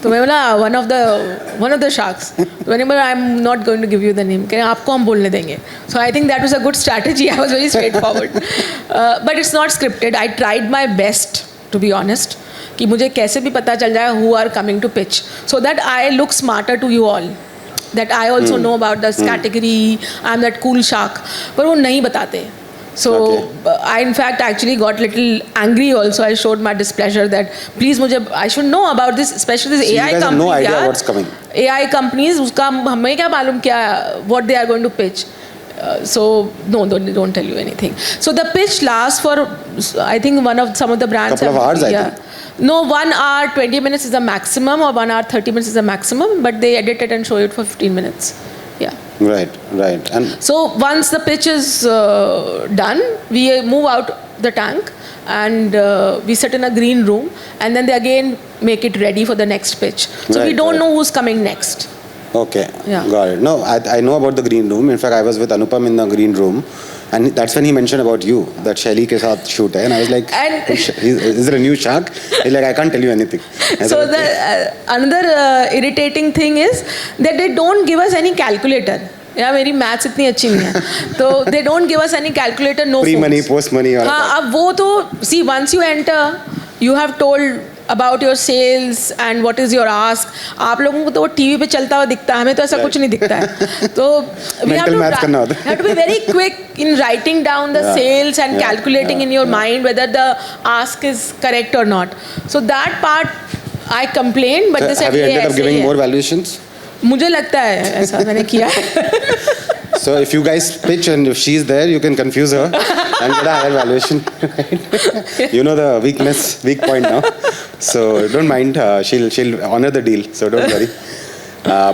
Speaker 3: तो मैं बोला one of the sharks. Whenever I'm not going to give you the name, कि आपको हम बोलने देंगे. So I think that was a good strategy. I was very straightforward. But it's not scripted. I tried my best. To be honest, कि मुझे कैसे भी पता चल जाए who are coming to pitch, so that I look smarter to you all, that I also know about this category, I'm that cool shark. पर वो नहीं बताते. So I in fact actually got little angry also. I showed my displeasure that please I should know about this, especially this
Speaker 2: So you
Speaker 3: AI
Speaker 2: guys have
Speaker 3: companies.
Speaker 2: no idea
Speaker 3: यार.
Speaker 2: what's coming.
Speaker 3: AI companies, उसका हमें क्या मालूम क्या what they are going to pitch. So no, don't tell you anything. So the pitch lasts for I think some of the brands.
Speaker 2: Couple of hours, I think.
Speaker 3: No, 1 hour 20 minutes is the maximum, or 1 hour 30 minutes is the maximum. But they edit it and show it for 15 minutes. Yeah.
Speaker 2: Right. And
Speaker 3: So once the pitch is done, we move out the tank and we sit in a green room, and then they again make it ready for the next pitch. So we
Speaker 2: Right,
Speaker 3: don't
Speaker 2: right.
Speaker 3: know who's coming next.
Speaker 2: okay,
Speaker 3: Yeah.
Speaker 2: got it. No, I know about the green room. In fact, I was with Anupam in the green room, and that's when he mentioned about you, that Shelly ke saath shoot hai. And I was like,
Speaker 3: And-
Speaker 2: is there a new shark? He's like, I can't tell you anything. I
Speaker 3: So
Speaker 2: said,
Speaker 3: the another irritating thing is that they don't give us any calculator. Yeah, मेरी maths इतनी अच्छी नहीं है, तो they don't give us any calculator, no
Speaker 2: Pre-money,
Speaker 3: phones.
Speaker 2: post-money और
Speaker 3: हाँ, अब वो तो see once you enter, you have told about your sales and what is your ask. आप लोगों को तो वो टीवी पे चलता हुआ दिखता है, हमें तो ऐसा कुछ नहीं दिखता है. तो we have
Speaker 2: Mental
Speaker 3: to
Speaker 2: math करना होता है.
Speaker 3: have to be very quick in writing down the
Speaker 2: Yeah.
Speaker 3: sales and
Speaker 2: Yeah.
Speaker 3: calculating
Speaker 2: Yeah.
Speaker 3: in your
Speaker 2: Yeah.
Speaker 3: mind whether the ask is correct or not. So that part I complained, but they said
Speaker 2: have you ended
Speaker 3: "ये
Speaker 2: up
Speaker 3: ऐसे
Speaker 2: giving
Speaker 3: ही है."
Speaker 2: more valuations?
Speaker 3: मुझे लगता है ऐसा मैंने किया है.
Speaker 2: So if you guys pitch and if she's there, you can confuse her and get a higher valuation. Right? You know the weak point now. So don't mind. She'll honor the deal. So don't worry.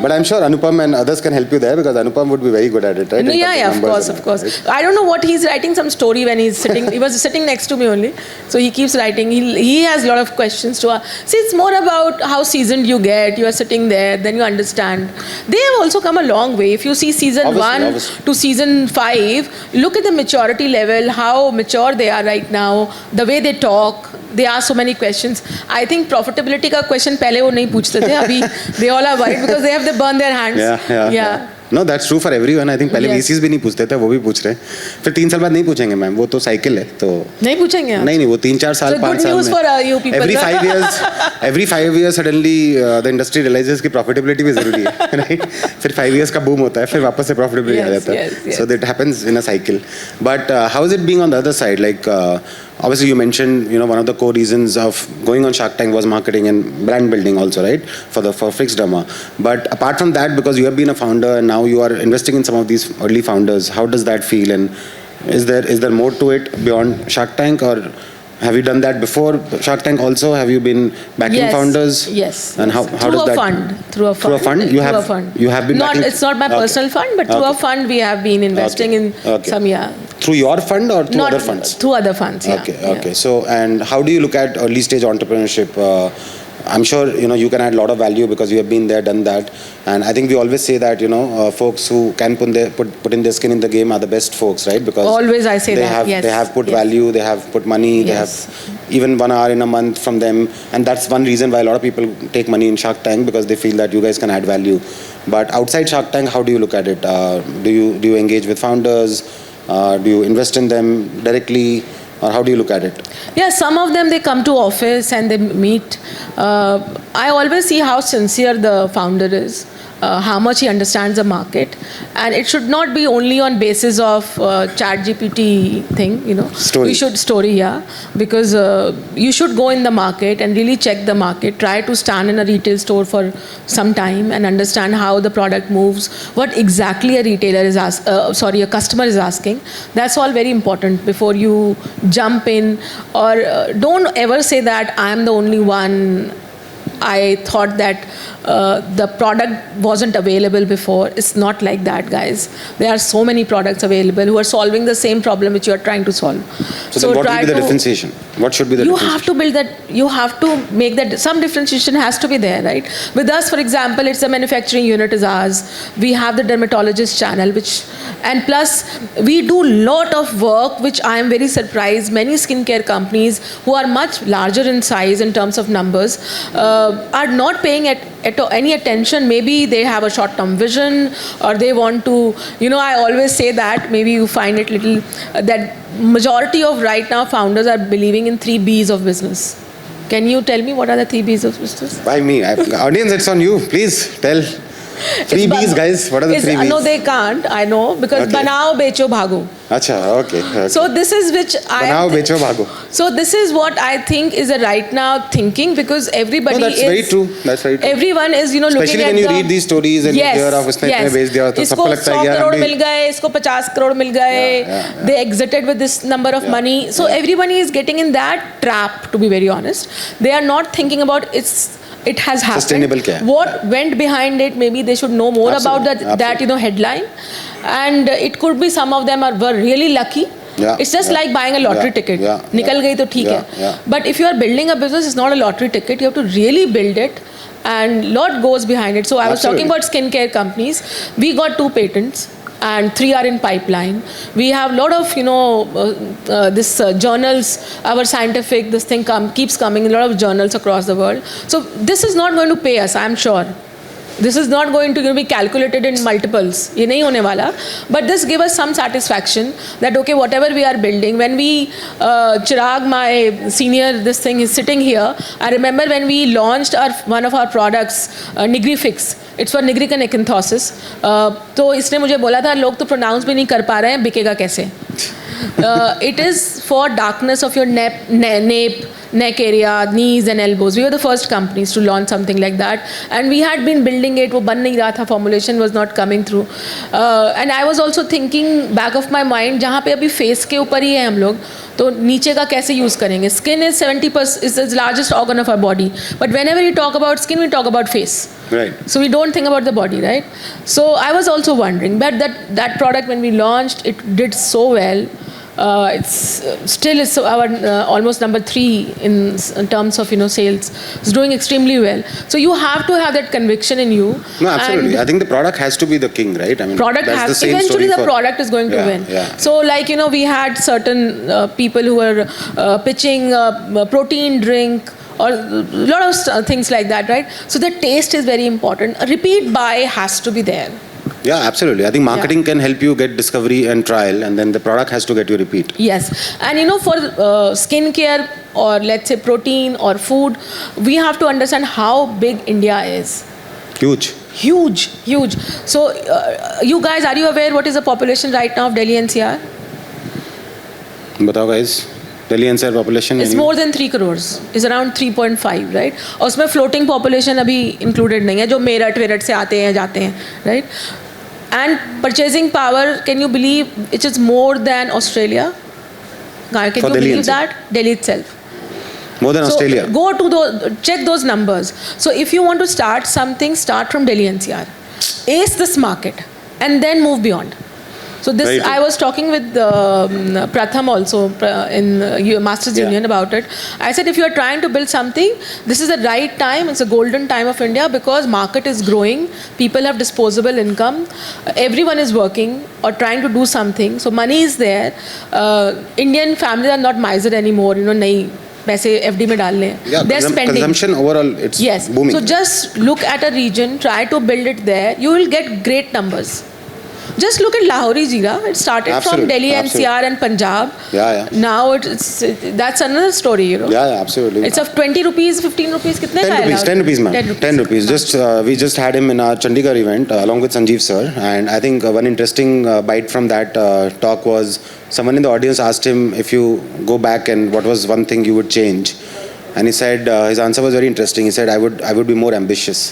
Speaker 2: But I'm sure Anupam and others can help you there, because Anupam would be very good at it, right?
Speaker 3: No,
Speaker 2: In
Speaker 3: yeah,
Speaker 2: terms numbers
Speaker 3: of
Speaker 2: and
Speaker 3: course.
Speaker 2: all, right?
Speaker 3: I don't know what he's writing, some story when he's sitting. He was sitting next to me only, so he keeps writing. He has a lot of questions to ask. See, it's more about how seasoned you get. You are sitting there, then you understand. They have also come a long way. If you see season
Speaker 2: Obviously,
Speaker 3: 1
Speaker 2: obviously.
Speaker 3: to season 5, look at the maturity level, how mature they are right now, the way they talk. They ask so many questions. I think profitability का question पहले वो नहीं पूछते थे. अभी they all are worried because they have to burn their hands.
Speaker 2: Yeah. No, that's true for everyone. I think पहले
Speaker 3: Yes.
Speaker 2: VCs भी नहीं पूछते थे, वो भी पूछ रहे हैं. फिर 3 साल बाद नहीं पूछेंगे मैम, वो तो साइकिल है तो.
Speaker 3: नहीं पूछेंगे आप?
Speaker 2: नहीं वो 3-4 साल
Speaker 3: So
Speaker 2: 5
Speaker 3: good
Speaker 2: साल
Speaker 3: news
Speaker 2: में.
Speaker 3: for you people.
Speaker 2: every 5 years suddenly the industry realizes कि profitability भी जरूरी है, right? फिर 5 years का boom होता है, फिर वापस से profitability आ
Speaker 3: Yes,
Speaker 2: जाता है.
Speaker 3: yes.
Speaker 2: So that happens in a cycle. But how is it being on the other side? Like obviously you mentioned, one of the core reasons of going on Shark Tank was marketing and brand building also, right? For Fixed Drama. But apart from that, because you have been a founder and now you are investing in some of these early founders, how does that feel? And is there more to it beyond Shark Tank, or have you done that before Shark Tank also? Have you been backing
Speaker 3: Yes,
Speaker 2: founders?
Speaker 3: yes.
Speaker 2: And how
Speaker 3: Through
Speaker 2: does
Speaker 3: a
Speaker 2: that?
Speaker 3: fund. Through a fund.
Speaker 2: Through a fund?
Speaker 3: Through a fund.
Speaker 2: You have been
Speaker 3: not,
Speaker 2: backing?
Speaker 3: It's not my
Speaker 2: Okay.
Speaker 3: personal fund, but through a
Speaker 2: Okay.
Speaker 3: fund we have been investing in
Speaker 2: Okay.
Speaker 3: some,
Speaker 2: Through your fund or through
Speaker 3: not
Speaker 2: other funds?
Speaker 3: Through other funds, yeah.
Speaker 2: Okay.
Speaker 3: Yeah.
Speaker 2: So, and how do you look at early stage entrepreneurship? I'm sure you can add a lot of value because you have been there, done that, and I think we always say that folks who can put in their skin in the game are the best folks, right? Because
Speaker 3: Always I say
Speaker 2: they
Speaker 3: that,
Speaker 2: have
Speaker 3: yes.
Speaker 2: they have put
Speaker 3: Yes.
Speaker 2: value, they have put money, they
Speaker 3: Yes.
Speaker 2: have even 1 hour in a month from them, and that's one reason why a lot of people take money in Shark Tank, because they feel that you guys can add value. But outside Shark Tank, how do you look at it? Do you engage with founders? Do you invest in them directly? Or how do you look at it?
Speaker 3: Yeah, some of them, they come to office and they meet. I always see how sincere the founder is, how much he understands the market, and it should not be only on basis of chat GPT thing,
Speaker 2: Story.
Speaker 3: We should story, yeah, because you should go in the market and really check the market, try to stand in a retail store for some time and understand how the product moves, what exactly a retailer is a customer is asking. That's all very important before you jump in, or don't ever say that I am the only one. I thought that the product wasn't available before. It's not like that, guys. There are so many products available who are solving the same problem which you are trying to solve.
Speaker 2: So then what
Speaker 3: try
Speaker 2: will be the
Speaker 3: to-
Speaker 2: differentiation? What should be the
Speaker 3: you
Speaker 2: differentiation?
Speaker 3: have to build that. You have to make that. Some differentiation has to be there, right? With us, for example, it's the manufacturing unit is ours. We have the dermatologist channel, and plus we do lot of work, which I am very surprised. Many skincare companies who are much larger in size in terms of numbers are not paying any attention. Maybe they have a short-term vision, or they want to. I always say that maybe you find it little that majority of right now founders are believing in 3 B's of business. Can you tell me what are the 3 B's of business?
Speaker 2: By me. Audience, it's on you. Please tell. Freebies, guys. What are the freebies?
Speaker 3: No, they can't. I know because
Speaker 2: Okay.
Speaker 3: banao becho bhago.
Speaker 2: Acha, okay.
Speaker 3: So this is which
Speaker 2: Banao, becho, bhago.
Speaker 3: So this is what I think is a right now thinking because everybody
Speaker 2: No, that's
Speaker 3: is
Speaker 2: very true. That's very true.
Speaker 3: Everyone is
Speaker 2: Especially
Speaker 3: looking
Speaker 2: when
Speaker 3: at
Speaker 2: you read these stories and you hear of उसने इतने बेच दिया तो सबको लगता है कि यार
Speaker 3: 100 करोड़
Speaker 2: हम भी
Speaker 3: मिल गए, इसको 50 करोड़ मिल गए. They exited with this number of money. So everybody is getting in that trap. To be very honest, they are not thinking about it has happened.
Speaker 2: Sustainable क्या है?
Speaker 3: What went behind it? Maybe they should know more about
Speaker 2: Absolutely,
Speaker 3: that headline, and it could be some of them were really lucky.
Speaker 2: Yeah,
Speaker 3: It's just
Speaker 2: yeah.
Speaker 3: like buying a lottery
Speaker 2: Yeah,
Speaker 3: ticket.
Speaker 2: yeah,
Speaker 3: निकल गई तो ठीक
Speaker 2: yeah,
Speaker 3: है.
Speaker 2: yeah.
Speaker 3: But if you are building a business, it's not a lottery ticket. You have to really build it, and lot goes behind it. So I was
Speaker 2: Absolutely.
Speaker 3: talking about skincare companies. We got 2 patents. And 3 are in pipeline. We have a lot of journals. Our scientific this thing keeps coming in a lot of journals across the world. So this is not going to pay us, I'm sure. This is not going to be calculated in multiples. ये नहीं होने वाला. But this give us some satisfaction that okay, whatever we are building. When we Chirag, my senior, this thing is sitting here. I remember when we launched one of our products, Nigrifix. It's for nigrican acanthosis. तो इसने मुझे बोला था लोग तो pronounce भी नहीं कर पा रहे हैं, बिकेगा कैसे? It is for darkness of your neck area, knees and elbows. We were the first companies to launch something like that, and we had been building it. वो बन नहीं रहा था, formulation was not coming through, and I was also thinking back of my mind जहाँ पे अभी face के ऊपर ही है हम लोग, तो नीचे का कैसे use करेंगे? Skin is 70% is the largest organ of our body, but whenever we talk about skin, we talk about face.
Speaker 2: Right.
Speaker 3: So we don't think about the body, right? So I was also wondering, but that product when we launched, it did so well. It's still is our almost number 3 in terms of sales. It's doing extremely well. So you have to have that conviction in you.
Speaker 2: No, absolutely.
Speaker 3: And
Speaker 2: I think the product has to be the king, right? I mean,
Speaker 3: product
Speaker 2: that's
Speaker 3: has
Speaker 2: the same
Speaker 3: eventually
Speaker 2: story
Speaker 3: the
Speaker 2: for,
Speaker 3: product is going to
Speaker 2: Yeah,
Speaker 3: win.
Speaker 2: yeah.
Speaker 3: So like we had certain people who were pitching protein drink or a lot of things like that, right? So the taste is very important. A repeat buy has to be there.
Speaker 2: Yeah, absolutely. I think marketing can help you get discovery and trial, and then the product has to get you repeat.
Speaker 3: Yes, and for skincare or let's say protein or food, we have to understand how big India is.
Speaker 2: Huge.
Speaker 3: Huge. So you guys, are you aware what is the population right now of Delhi NCR?
Speaker 2: बताओ guys. Delhi NCR population.
Speaker 3: It's more than 3 crores. It's around 3.5, right? और उसमें floating population अभी included नहीं है जो मेरठ से आते हैं जाते हैं, right? And purchasing power, can you believe it is more than Australia? Can you
Speaker 2: Delhi
Speaker 3: believe
Speaker 2: NCR.
Speaker 3: that? Delhi itself.
Speaker 2: More than Australia.
Speaker 3: Go to check those numbers. So if you want to start something, start from Delhi NCR. Ace this market and then move beyond. So this,
Speaker 2: Very true.
Speaker 3: I was talking with Pratham also in Masters
Speaker 2: Yeah.
Speaker 3: Union about it. I said if you are trying to build something, this is the right time. It's a golden time of India because market is growing. People have disposable income. Everyone is working or trying to do something. So money is there. Indian families are not miser anymore. नहीं पैसे FD में डाल लें.
Speaker 2: Yeah,
Speaker 3: They're spending.
Speaker 2: consumption overall, it's
Speaker 3: Yes.
Speaker 2: booming.
Speaker 3: So just look at a region, try to build it there. You will get great numbers. Just look at Lahori Jeera. It started
Speaker 2: Absolutely,
Speaker 3: from Delhi
Speaker 2: absolutely.
Speaker 3: NCR and Punjab.
Speaker 2: Yeah.
Speaker 3: Now that's another story,
Speaker 2: Yeah, absolutely.
Speaker 3: It's of 20 rupees, 15 rupees. कितने
Speaker 2: 10
Speaker 3: का है
Speaker 2: rupees,
Speaker 3: now?
Speaker 2: 10 rupees, ma'am. 10 rupees. Just we just had him in our Chandigarh event along with Sanjeev sir, and I think one interesting bite from that talk was someone in the audience asked him if you go back and what was one thing you would change, and he said his answer was very interesting. He said I would be more ambitious,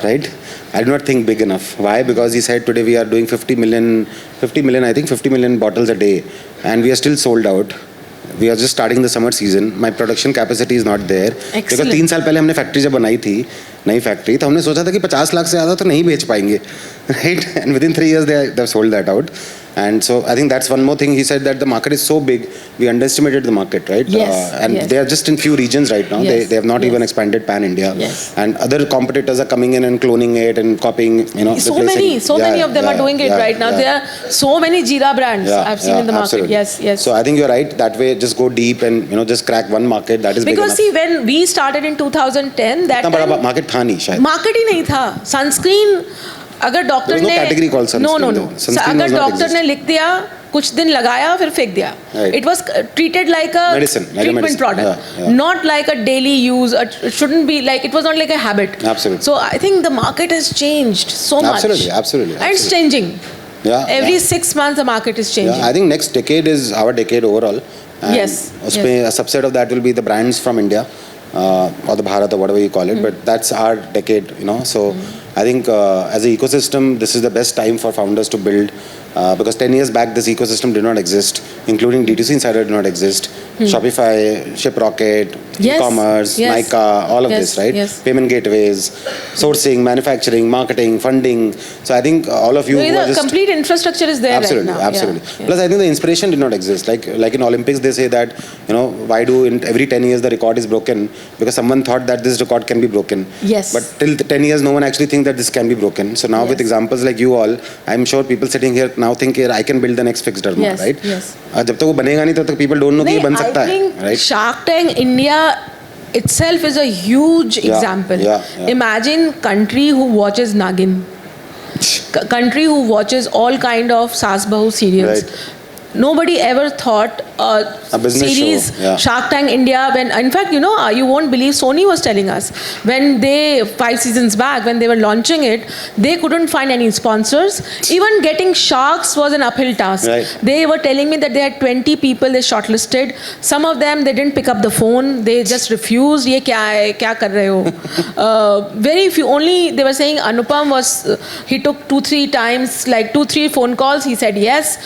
Speaker 2: right? I do not think big enough. Why? Because he said today we are doing 50 million, I think 50 million bottles a day, and we are still sold out. We are just starting the summer season. My production capacity is not there.
Speaker 3: Excellent.
Speaker 2: Because 3 साल पहले हमने factory जब बनाई थी, नई factory, तो हमने सोचा था कि 50 लाख से ज़्यादा तो नहीं बेच पाएंगे, right? And within 3 years they have sold that out. And so I think that's one more thing. He said that the market is so big, we underestimated the market, right?
Speaker 3: Yes,
Speaker 2: And
Speaker 3: yes.
Speaker 2: they are just in few regions right now.
Speaker 3: Yes,
Speaker 2: They have not
Speaker 3: yes.
Speaker 2: even expanded pan India.
Speaker 3: Yes.
Speaker 2: And other competitors are coming in and cloning it and copying,
Speaker 3: So
Speaker 2: replacing.
Speaker 3: many of them are doing it right now. There are so many Jeera brands I've seen in the market.
Speaker 2: Absolutely.
Speaker 3: Yes.
Speaker 2: So I think you're right. That way, just go deep and just crack one market. That is
Speaker 3: Because
Speaker 2: big enough.
Speaker 3: see, when we started in 2010, that
Speaker 2: इतना बड़ा
Speaker 3: time
Speaker 2: market था नहीं शायद.
Speaker 3: Market ही नहीं था. Sunscreen अगर doctor
Speaker 2: There was no
Speaker 3: ने
Speaker 2: category called sunscreen
Speaker 3: no
Speaker 2: though. Sunscreen
Speaker 3: अगर
Speaker 2: does not
Speaker 3: डॉक्टर
Speaker 2: exist.
Speaker 3: ने लिख दिया कुछ दिन लगाया फिर फेंक दिया.
Speaker 2: Right.
Speaker 3: It was treated like a
Speaker 2: Medicine, like a
Speaker 3: treatment
Speaker 2: medicine.
Speaker 3: product,
Speaker 2: Yeah.
Speaker 3: not like a daily use. It shouldn't be like, it was not like a habit.
Speaker 2: Absolutely.
Speaker 3: So I think the market has changed so much.
Speaker 2: Absolutely.
Speaker 3: And it's changing.
Speaker 2: Yeah.
Speaker 3: Every
Speaker 2: yeah.
Speaker 3: 6 months the market is changing.
Speaker 2: Yeah, I think next decade is our decade overall. And
Speaker 3: Yes,
Speaker 2: उसमें a subset of that will be the brands from India or the Bharat or whatever you call it. But that's our decade, you know. So I think as an ecosystem, this is the best time for founders to build. Because 10 years back, this ecosystem did not exist, including D2C Insider did not exist. Shopify, ShipRocket,
Speaker 3: Yes,
Speaker 2: e-commerce,
Speaker 3: yes.
Speaker 2: Nykaa, all of
Speaker 3: Yes,
Speaker 2: this, right?
Speaker 3: yes.
Speaker 2: Payment gateways, sourcing, manufacturing, marketing, funding. So I think all of you
Speaker 3: No,
Speaker 2: who are
Speaker 3: the
Speaker 2: just
Speaker 3: complete infrastructure is there
Speaker 2: absolutely,
Speaker 3: right now.
Speaker 2: absolutely.
Speaker 3: Yeah.
Speaker 2: Plus, I think the inspiration did not exist. Like in Olympics, they say that why do in every 10 years the record is broken because someone thought that this record can be broken.
Speaker 3: Yes.
Speaker 2: But till the 10 years, no one actually think that this can be broken. So now with
Speaker 3: Yes.
Speaker 2: examples like you all, I'm sure people sitting here now think, "Here, I can build the next fixed derma,"
Speaker 3: Yes,
Speaker 2: right?
Speaker 3: yes.
Speaker 2: जब तक वो बनेगा नहीं तब तक people don't know कि ये बन सकता
Speaker 3: I
Speaker 2: है,
Speaker 3: think
Speaker 2: right?
Speaker 3: Shark Tank India itself is a huge
Speaker 2: Yeah,
Speaker 3: example.
Speaker 2: yeah, yeah.
Speaker 3: Imagine country who watches Nagin, country who watches all kind of Saas Bahu serials.
Speaker 2: Right.
Speaker 3: Nobody ever thought
Speaker 2: A business
Speaker 3: series
Speaker 2: show, yeah.
Speaker 3: Shark Tank India. When in fact, you won't believe, Sony was telling us when they 5 seasons back when they were launching it, they couldn't find any sponsors. Even getting sharks was an uphill task.
Speaker 2: Right.
Speaker 3: They were telling me that they had 20 people they shortlisted. Some of them they didn't pick up the phone. They just refused. ये क्या है? क्या कर रहे हो? Very few. Only they were saying Anupam was. He took 2-3 times, like 2-3 phone calls. He said yes.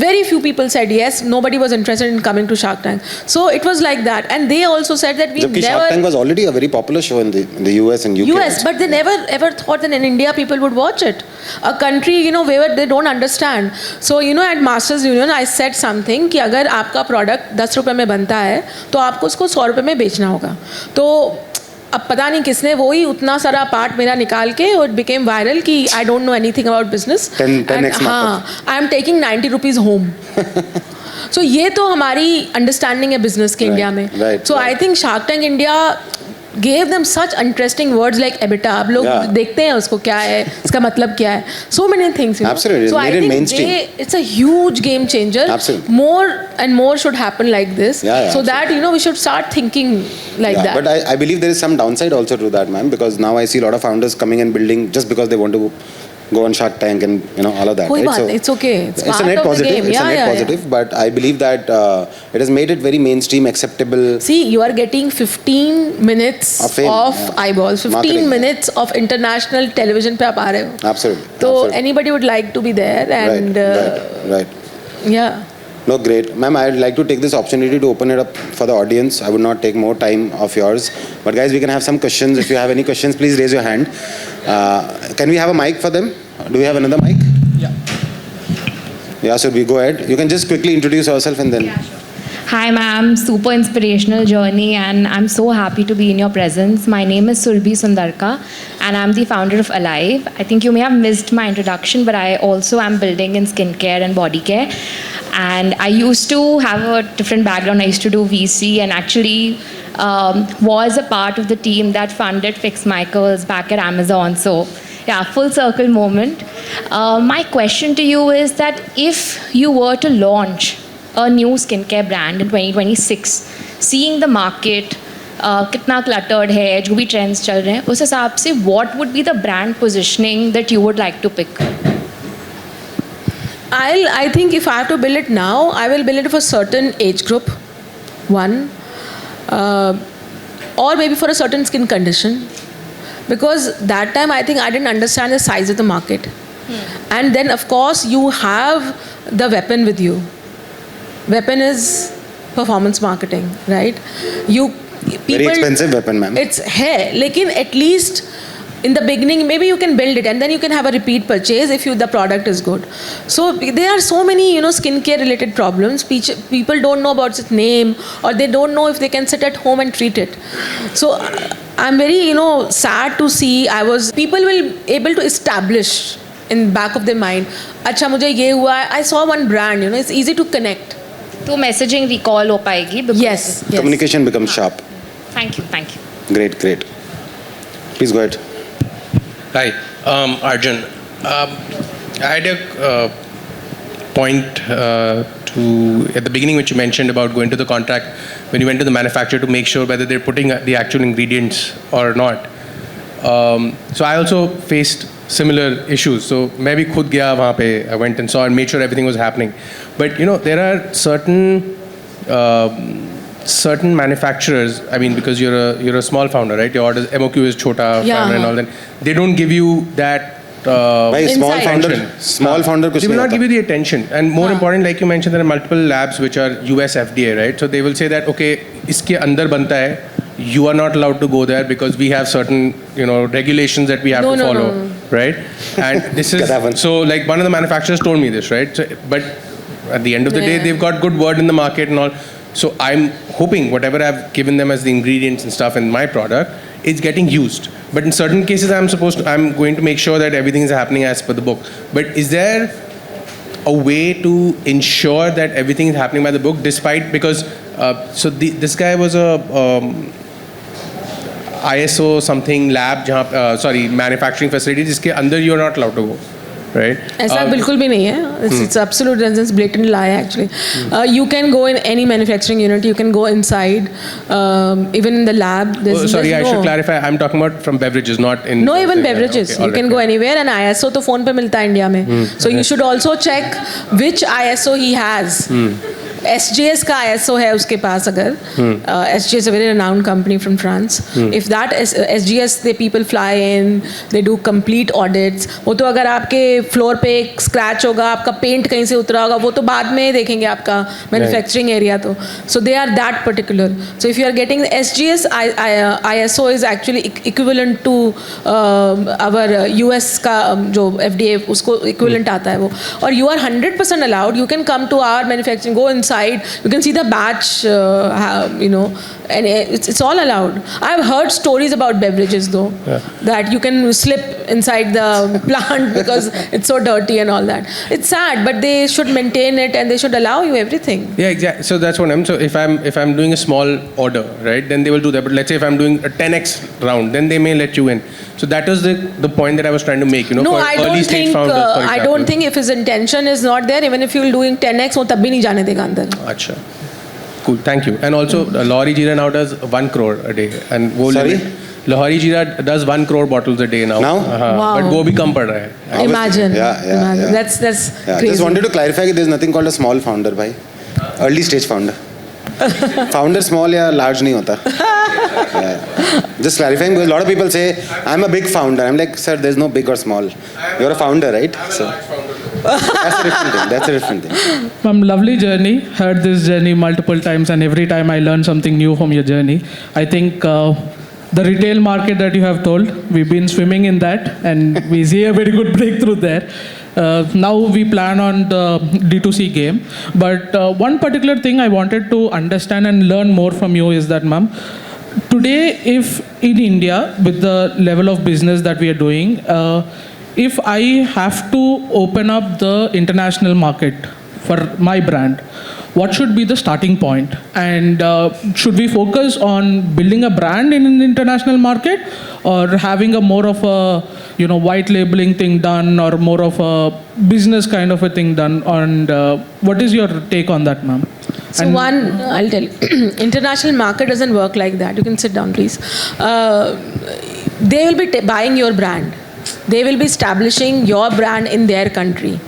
Speaker 3: Very few people said yes. Nobody was interested in coming to Shark Tank. So it was like that. And they also said that we
Speaker 2: जबकि
Speaker 3: never.
Speaker 2: Shark Tank was already a very popular show in the US and UK.
Speaker 3: US, but they never ever thought that in India people would watch it. A country, where they don't understand. So, at Masters Union, I said something कि अगर आपका product 10 रुपए में बनता है तो आपको उसको 100 रुपए में बेचना होगा. तो अब पता नहीं किसने वही उतना सारा पार्ट मेरा निकाल के और it became viral कि I don't know anything about business.
Speaker 2: 10x
Speaker 3: हाँ, I am taking 90 rupees home. So ये तो हमारी अंडरस्टैंडिंग है बिजनेस के इंडिया में.
Speaker 2: right,
Speaker 3: So I think Shark Tank India gave them such interesting words like EBITDA. अब लोग
Speaker 2: Yeah.
Speaker 3: देखते हैं उसको क्या है, इसका मतलब क्या है. So many things.
Speaker 2: Absolutely,
Speaker 3: So
Speaker 2: it
Speaker 3: I
Speaker 2: made it
Speaker 3: think
Speaker 2: mainstream.
Speaker 3: it's a huge game changer.
Speaker 2: Absolutely.
Speaker 3: More and more should happen like this.
Speaker 2: Yeah,
Speaker 3: so that we should start thinking like that.
Speaker 2: But I believe there is some downside also to that, ma'am, because now I see a lot of founders coming and building just because they want to go on Shark Tank and all of that.
Speaker 3: कोई
Speaker 2: right?
Speaker 3: बात नहीं, it's okay. It's
Speaker 2: a
Speaker 3: part
Speaker 2: net
Speaker 3: of the
Speaker 2: positive.
Speaker 3: game.
Speaker 2: It's a net positive, but I believe that it has made it very mainstream, acceptable.
Speaker 3: See, you are getting 15 minutes
Speaker 2: Of fame,
Speaker 3: of
Speaker 2: yeah.
Speaker 3: eyeballs, 15
Speaker 2: Marketing.
Speaker 3: minutes of international television पे आप आ रहे हो.
Speaker 2: Absolutely.
Speaker 3: So
Speaker 2: absolutely.
Speaker 3: anybody would like to be there and
Speaker 2: right.
Speaker 3: yeah.
Speaker 2: No, great. Ma'am, I'd like to take this opportunity to open it up for the audience. I would not take more time of yours. But guys, we can have some questions. If you have any questions, please raise your hand. Can we have a mic for them? Do we have another mic?
Speaker 4: Yeah.
Speaker 2: Yeah, so we go ahead. You can just quickly introduce yourself and then...
Speaker 4: Yeah, sure. Hi, ma'am. Super inspirational journey, and I'm so happy to be in your presence. My name is Surbhi Sundarka, and I'm the founder of Alive. I think you may have missed my introduction, but I also am building in skincare and body care. And I used to have a different background. I used to do VC and actually was a part of the team that funded Fix My Curls back at Amazon. So, yeah, full circle moment. My question to you is that if you were to launch a new skincare brand in 2026, seeing the market, कितना cluttered है, जो भी trends चल रहे हैं, उस हिसाब से what would be the brand positioning that you would like to pick?
Speaker 3: I think if I have to build it now, I will build it for a certain age group, one, or maybe for a certain skin condition, because that time I think I didn't understand the size of the market. And then of course you have the weapon with you. Weapon is performance marketing, right?
Speaker 2: Very expensive weapon, ma'am.
Speaker 3: It's है, लेकिन at least in the beginning, maybe you can build it and then you can have a repeat purchase if the product is good. So there are so many, skincare related problems. People don't know about its name, or they don't know if they can sit at home and treat it. So I'm very, sad to see people will able to establish in back of their mind, अच्छा मुझे ये हुआ है. I saw one brand, it's easy to connect.
Speaker 4: तो messaging recall हो पाएगी?
Speaker 3: Yes.
Speaker 2: Communication becomes sharp.
Speaker 4: Thank you.
Speaker 2: Great. Please go ahead.
Speaker 5: Hi, Arjun. I had a point to at the beginning, which you mentioned about going to the contract when you went to the manufacturer to make sure whether they're putting the actual ingredients or not. So I also faced similar issues. So मैं भी खुद गया वहाँ पे, I went and saw and made sure everything was happening. But you know, there are certain manufacturers. I mean, because you're a small founder, right? Your order MOQ is chota founder and all that. They don't give you that.
Speaker 2: भाई small founder कुछ
Speaker 5: They will
Speaker 2: नहीं
Speaker 5: not give
Speaker 2: होता.
Speaker 5: you the attention. And more important, like you mentioned, there are multiple labs which are US FDA, right? So they will say that, okay, इसके अंदर बनता है, you are not allowed to go there because we have certain, you know, regulations that we have to follow, right? And this is, so like one of the manufacturers told me this, right? So, but at the end of the day, they've got good word in the market and all. So I'm hoping whatever I've given them as the ingredients and stuff in my product, it's getting used. But in certain cases, I'm going to make sure that everything is happening as per the book. But is there a way to ensure that everything is happening by the book, despite, because this guy was a ISO something lab, manufacturing facility, जिसके अंदर you are not allowed to go. Right?
Speaker 3: ऐसा बिल्कुल भी नहीं है. It's absolute nonsense, blatant lie actually. You can go in any manufacturing unit. You can go inside, even in the lab.
Speaker 5: I should clarify. I'm talking about from beverages, not in.
Speaker 3: No, even beverages.
Speaker 5: Okay,
Speaker 3: you can go anywhere, and ISO तो phone पे मिलता है India में. So you should also check which ISO he has. SGS का ISO है उसके पास अगर. SGS is a very renowned company from France. If that SGS, the people fly in, they do complete audits. वो तो अगर आपके floor पे एक स्क्रैच होगा, आपका पेंट कहीं से उतरा होगा, वो तो बाद में देखेंगे आपका मैन्युफैक्चरिंग एरिया तो. So they are that particular. So if you are getting the SGS ISO is actually equivalent to our US का जो FDA उसको equivalent आता है वो. और you are 100% allowed. You can come to our manufacturing, go inside. You can see the batch, and it's all allowed. I've heard stories about beverages though, that you can slip inside the plant because it's so dirty and all that. It's sad, but they should maintain it and they should allow you everything.
Speaker 5: Yeah, exactly. So that's what I'm. So if I'm doing a small order, right, then they will do that. But let's say if I'm doing a 10x round, then they may let you in. So that was the point that I was trying to make.
Speaker 3: No,
Speaker 5: for
Speaker 3: I
Speaker 5: early
Speaker 3: don't
Speaker 5: stage
Speaker 3: think.
Speaker 5: founders, for
Speaker 3: I
Speaker 5: example.
Speaker 3: don't think if his intention is not there, even if you're doing 10x, वो तब भी नहीं जाने देगा अंदर.
Speaker 5: Achha. Cool, thank you. And also, Lahori Jeera now does 1 crore a day. And
Speaker 2: Sorry?
Speaker 5: Lahori Jeera does 1 crore bottles a day now.
Speaker 2: Now?
Speaker 3: Wow.
Speaker 5: But वो भी कम पड़ रहा है.
Speaker 3: Imagine.
Speaker 2: Yeah.
Speaker 3: That's crazy.
Speaker 2: Just wanted to clarify that there's nothing called a small founder, bhai. Early stage founder. Founder small या large नहीं होता. Just clarifying because a lot of people say I'm a big founder. I'm like, sir, there's no big or small. You're a founder, right? So that's a different thing.
Speaker 6: Lovely journey. Heard this journey multiple times, and every time I learn something new from your journey. I think the retail market that you have told, we've been swimming in that, and we see a very good breakthrough there. Now we plan on the D2C game. But one particular thing I wanted to understand and learn more from you is that, ma'am, today, if in India, with the level of business that we are doing, if I have to open up the international market for my brand, what should be the starting point? And should we focus on building a brand in an international market, or having a more of a white labeling thing done, or more of a business kind of a thing done? And what is your take on that, ma'am?
Speaker 3: So I'll tell you, international market doesn't work like that. You can sit down, please. They will be buying your brand. They will be establishing your brand in their country.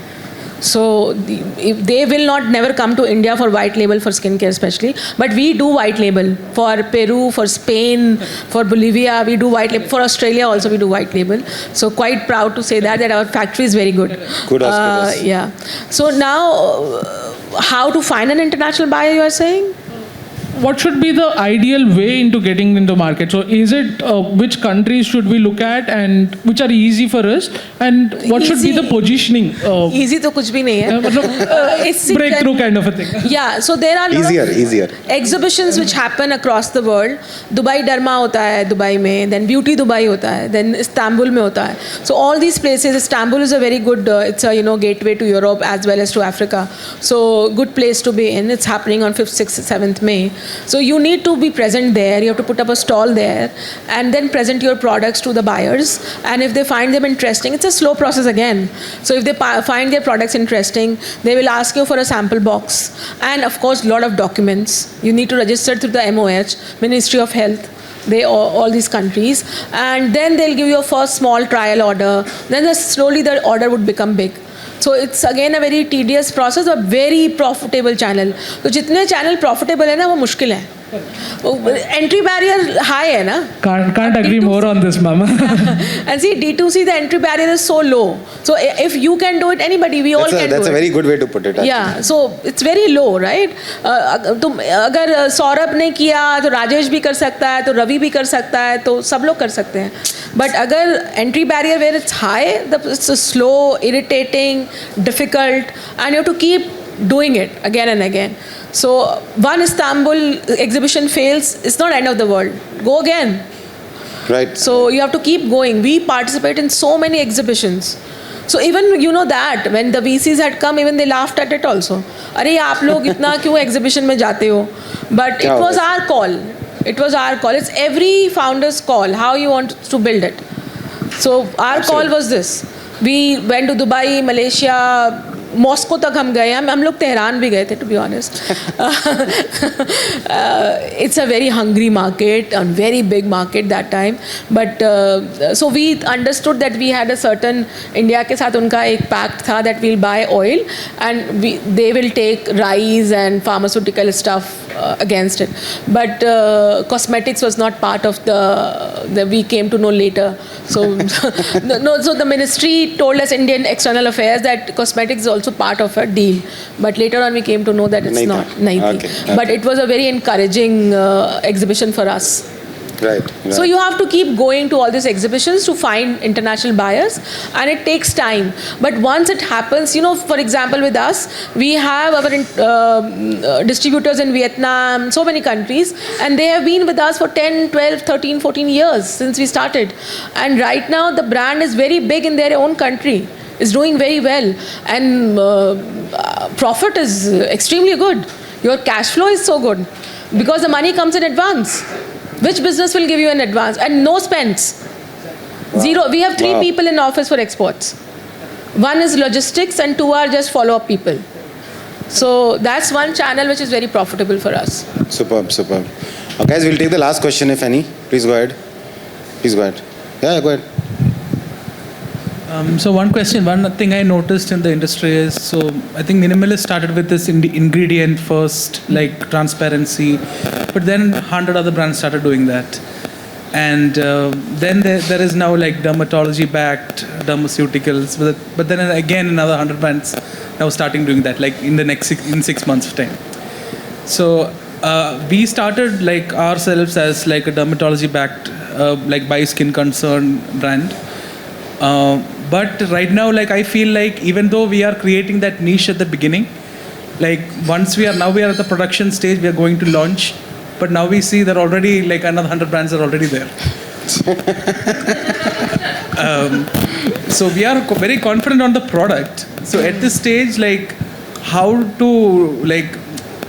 Speaker 3: So they will never come to India for white label for skincare especially. But we do white label for Peru, for Spain, for Bolivia. We do white label. For Australia also we do white label. So quite proud to say that our factory is very good.
Speaker 2: Kudos.
Speaker 3: Yeah. So now, how to find an international buyer, you are saying?
Speaker 6: What should be the ideal way into getting into market? So is it which countries should we look at and which are easy for us, and what should be the positioning?
Speaker 3: Easy तो कुछ भी नहीं है. It's
Speaker 6: breakthrough kind of a thing.
Speaker 3: Yeah, so there are
Speaker 2: easier
Speaker 3: exhibitions which happen across the world. Dubai Derma होता है Dubai में, then Beauty Dubai होता है, then Istanbul में होता है. So all these places, Istanbul is a very good, it's a gateway to Europe as well as to Africa. So good place to be in. It's happening on 5th, 6th, 7th May. So you need to be present there. You have to put up a stall there and then present your products to the buyers. And if they find them interesting, it's a slow process again. So if they find their products interesting, they will ask you for a sample box. And of course, a lot of documents. You need to register through the MOH, Ministry of Health. All these countries, and then they'll give you a first small trial order. Then slowly the order would become big. So it's again a very tedious process, but very profitable channel. तो जितने channel profitable है ना वो मुश्किल है. Entry barrier high है ना.
Speaker 6: Can't agree more on this, Mama.
Speaker 3: And see, D2C, the entry barrier is so low. So if you can do it, anybody, we all can do it.
Speaker 2: That's a very good way to put it. Actually.
Speaker 3: Yeah, so it's very low, right? तुम अगर सौरभ ने किया तो राजेश भी कर सकता है, तो रवि भी कर सकता है, तो सब लोग कर सकते हैं. But अगर entry barrier where it's high, it's slow, irritating, difficult, and you have to keep doing it again and again. So one Istanbul exhibition fails, it's not end of the world. Go again.
Speaker 2: Right.
Speaker 3: So you have to keep going. We participate in so many exhibitions. So even you know that when the VCs had come, even they laughed at it also. अरे आप लोग इतना क्यों exhibition में जाते हो? But it was our call. It was our call. It's every founder's call. How you want to build it. So our call was this. We went to Dubai, Malaysia. Moscow तक हम गए हम लोग Tehran भी गए थे to be honest it's a very hungry market and very big market that time but so we understood that we had a certain India के साथ उनका एक पैक्ट था that we'll buy oil and they will take rice and pharmaceutical stuff against it, but cosmetics was not part of the we came to know later. So so the ministry told us, Indian External Affairs, that cosmetics is also part of a deal, but later on we came to know that it's not.
Speaker 2: Okay.
Speaker 3: But it was a very encouraging exhibition for us.
Speaker 2: Right.
Speaker 3: So you have to keep going to all these exhibitions to find international buyers, and it takes time. But once it happens, you know, for example, with us, we have our distributors in Vietnam, so many countries, and they have been with us for 10, 12, 13, 14 years since we started. And right now, the brand is very big in their own country. It's doing very well, and profit is extremely good. Your cash flow is so good because the money comes in advance. Which business will give you an advance and no spends? Wow. Zero. We have 3 people in office for exports. 1 is logistics and 2 are just follow-up people. So that's one channel which is very profitable for us.
Speaker 2: Superb. Guys, we'll take the last question if any. Please go ahead. Yeah, go ahead.
Speaker 6: So one thing I noticed in the industry is, so I think Minimalist started with this ingredient first, like transparency, but then 100 other brands started doing that. And then there is now like dermatology-backed dermaceuticals, but then again another 100 brands now starting doing that, like in the next 6 months' time. So we started like ourselves as like a dermatology-backed, like by Skin Concern brand. But right now, like I feel like even though we are creating that niche at the beginning, like once we are at the production stage, we are going to launch. But now we see that already like another 100 brands are already there. So we are very confident on the product. So at this stage, like how to like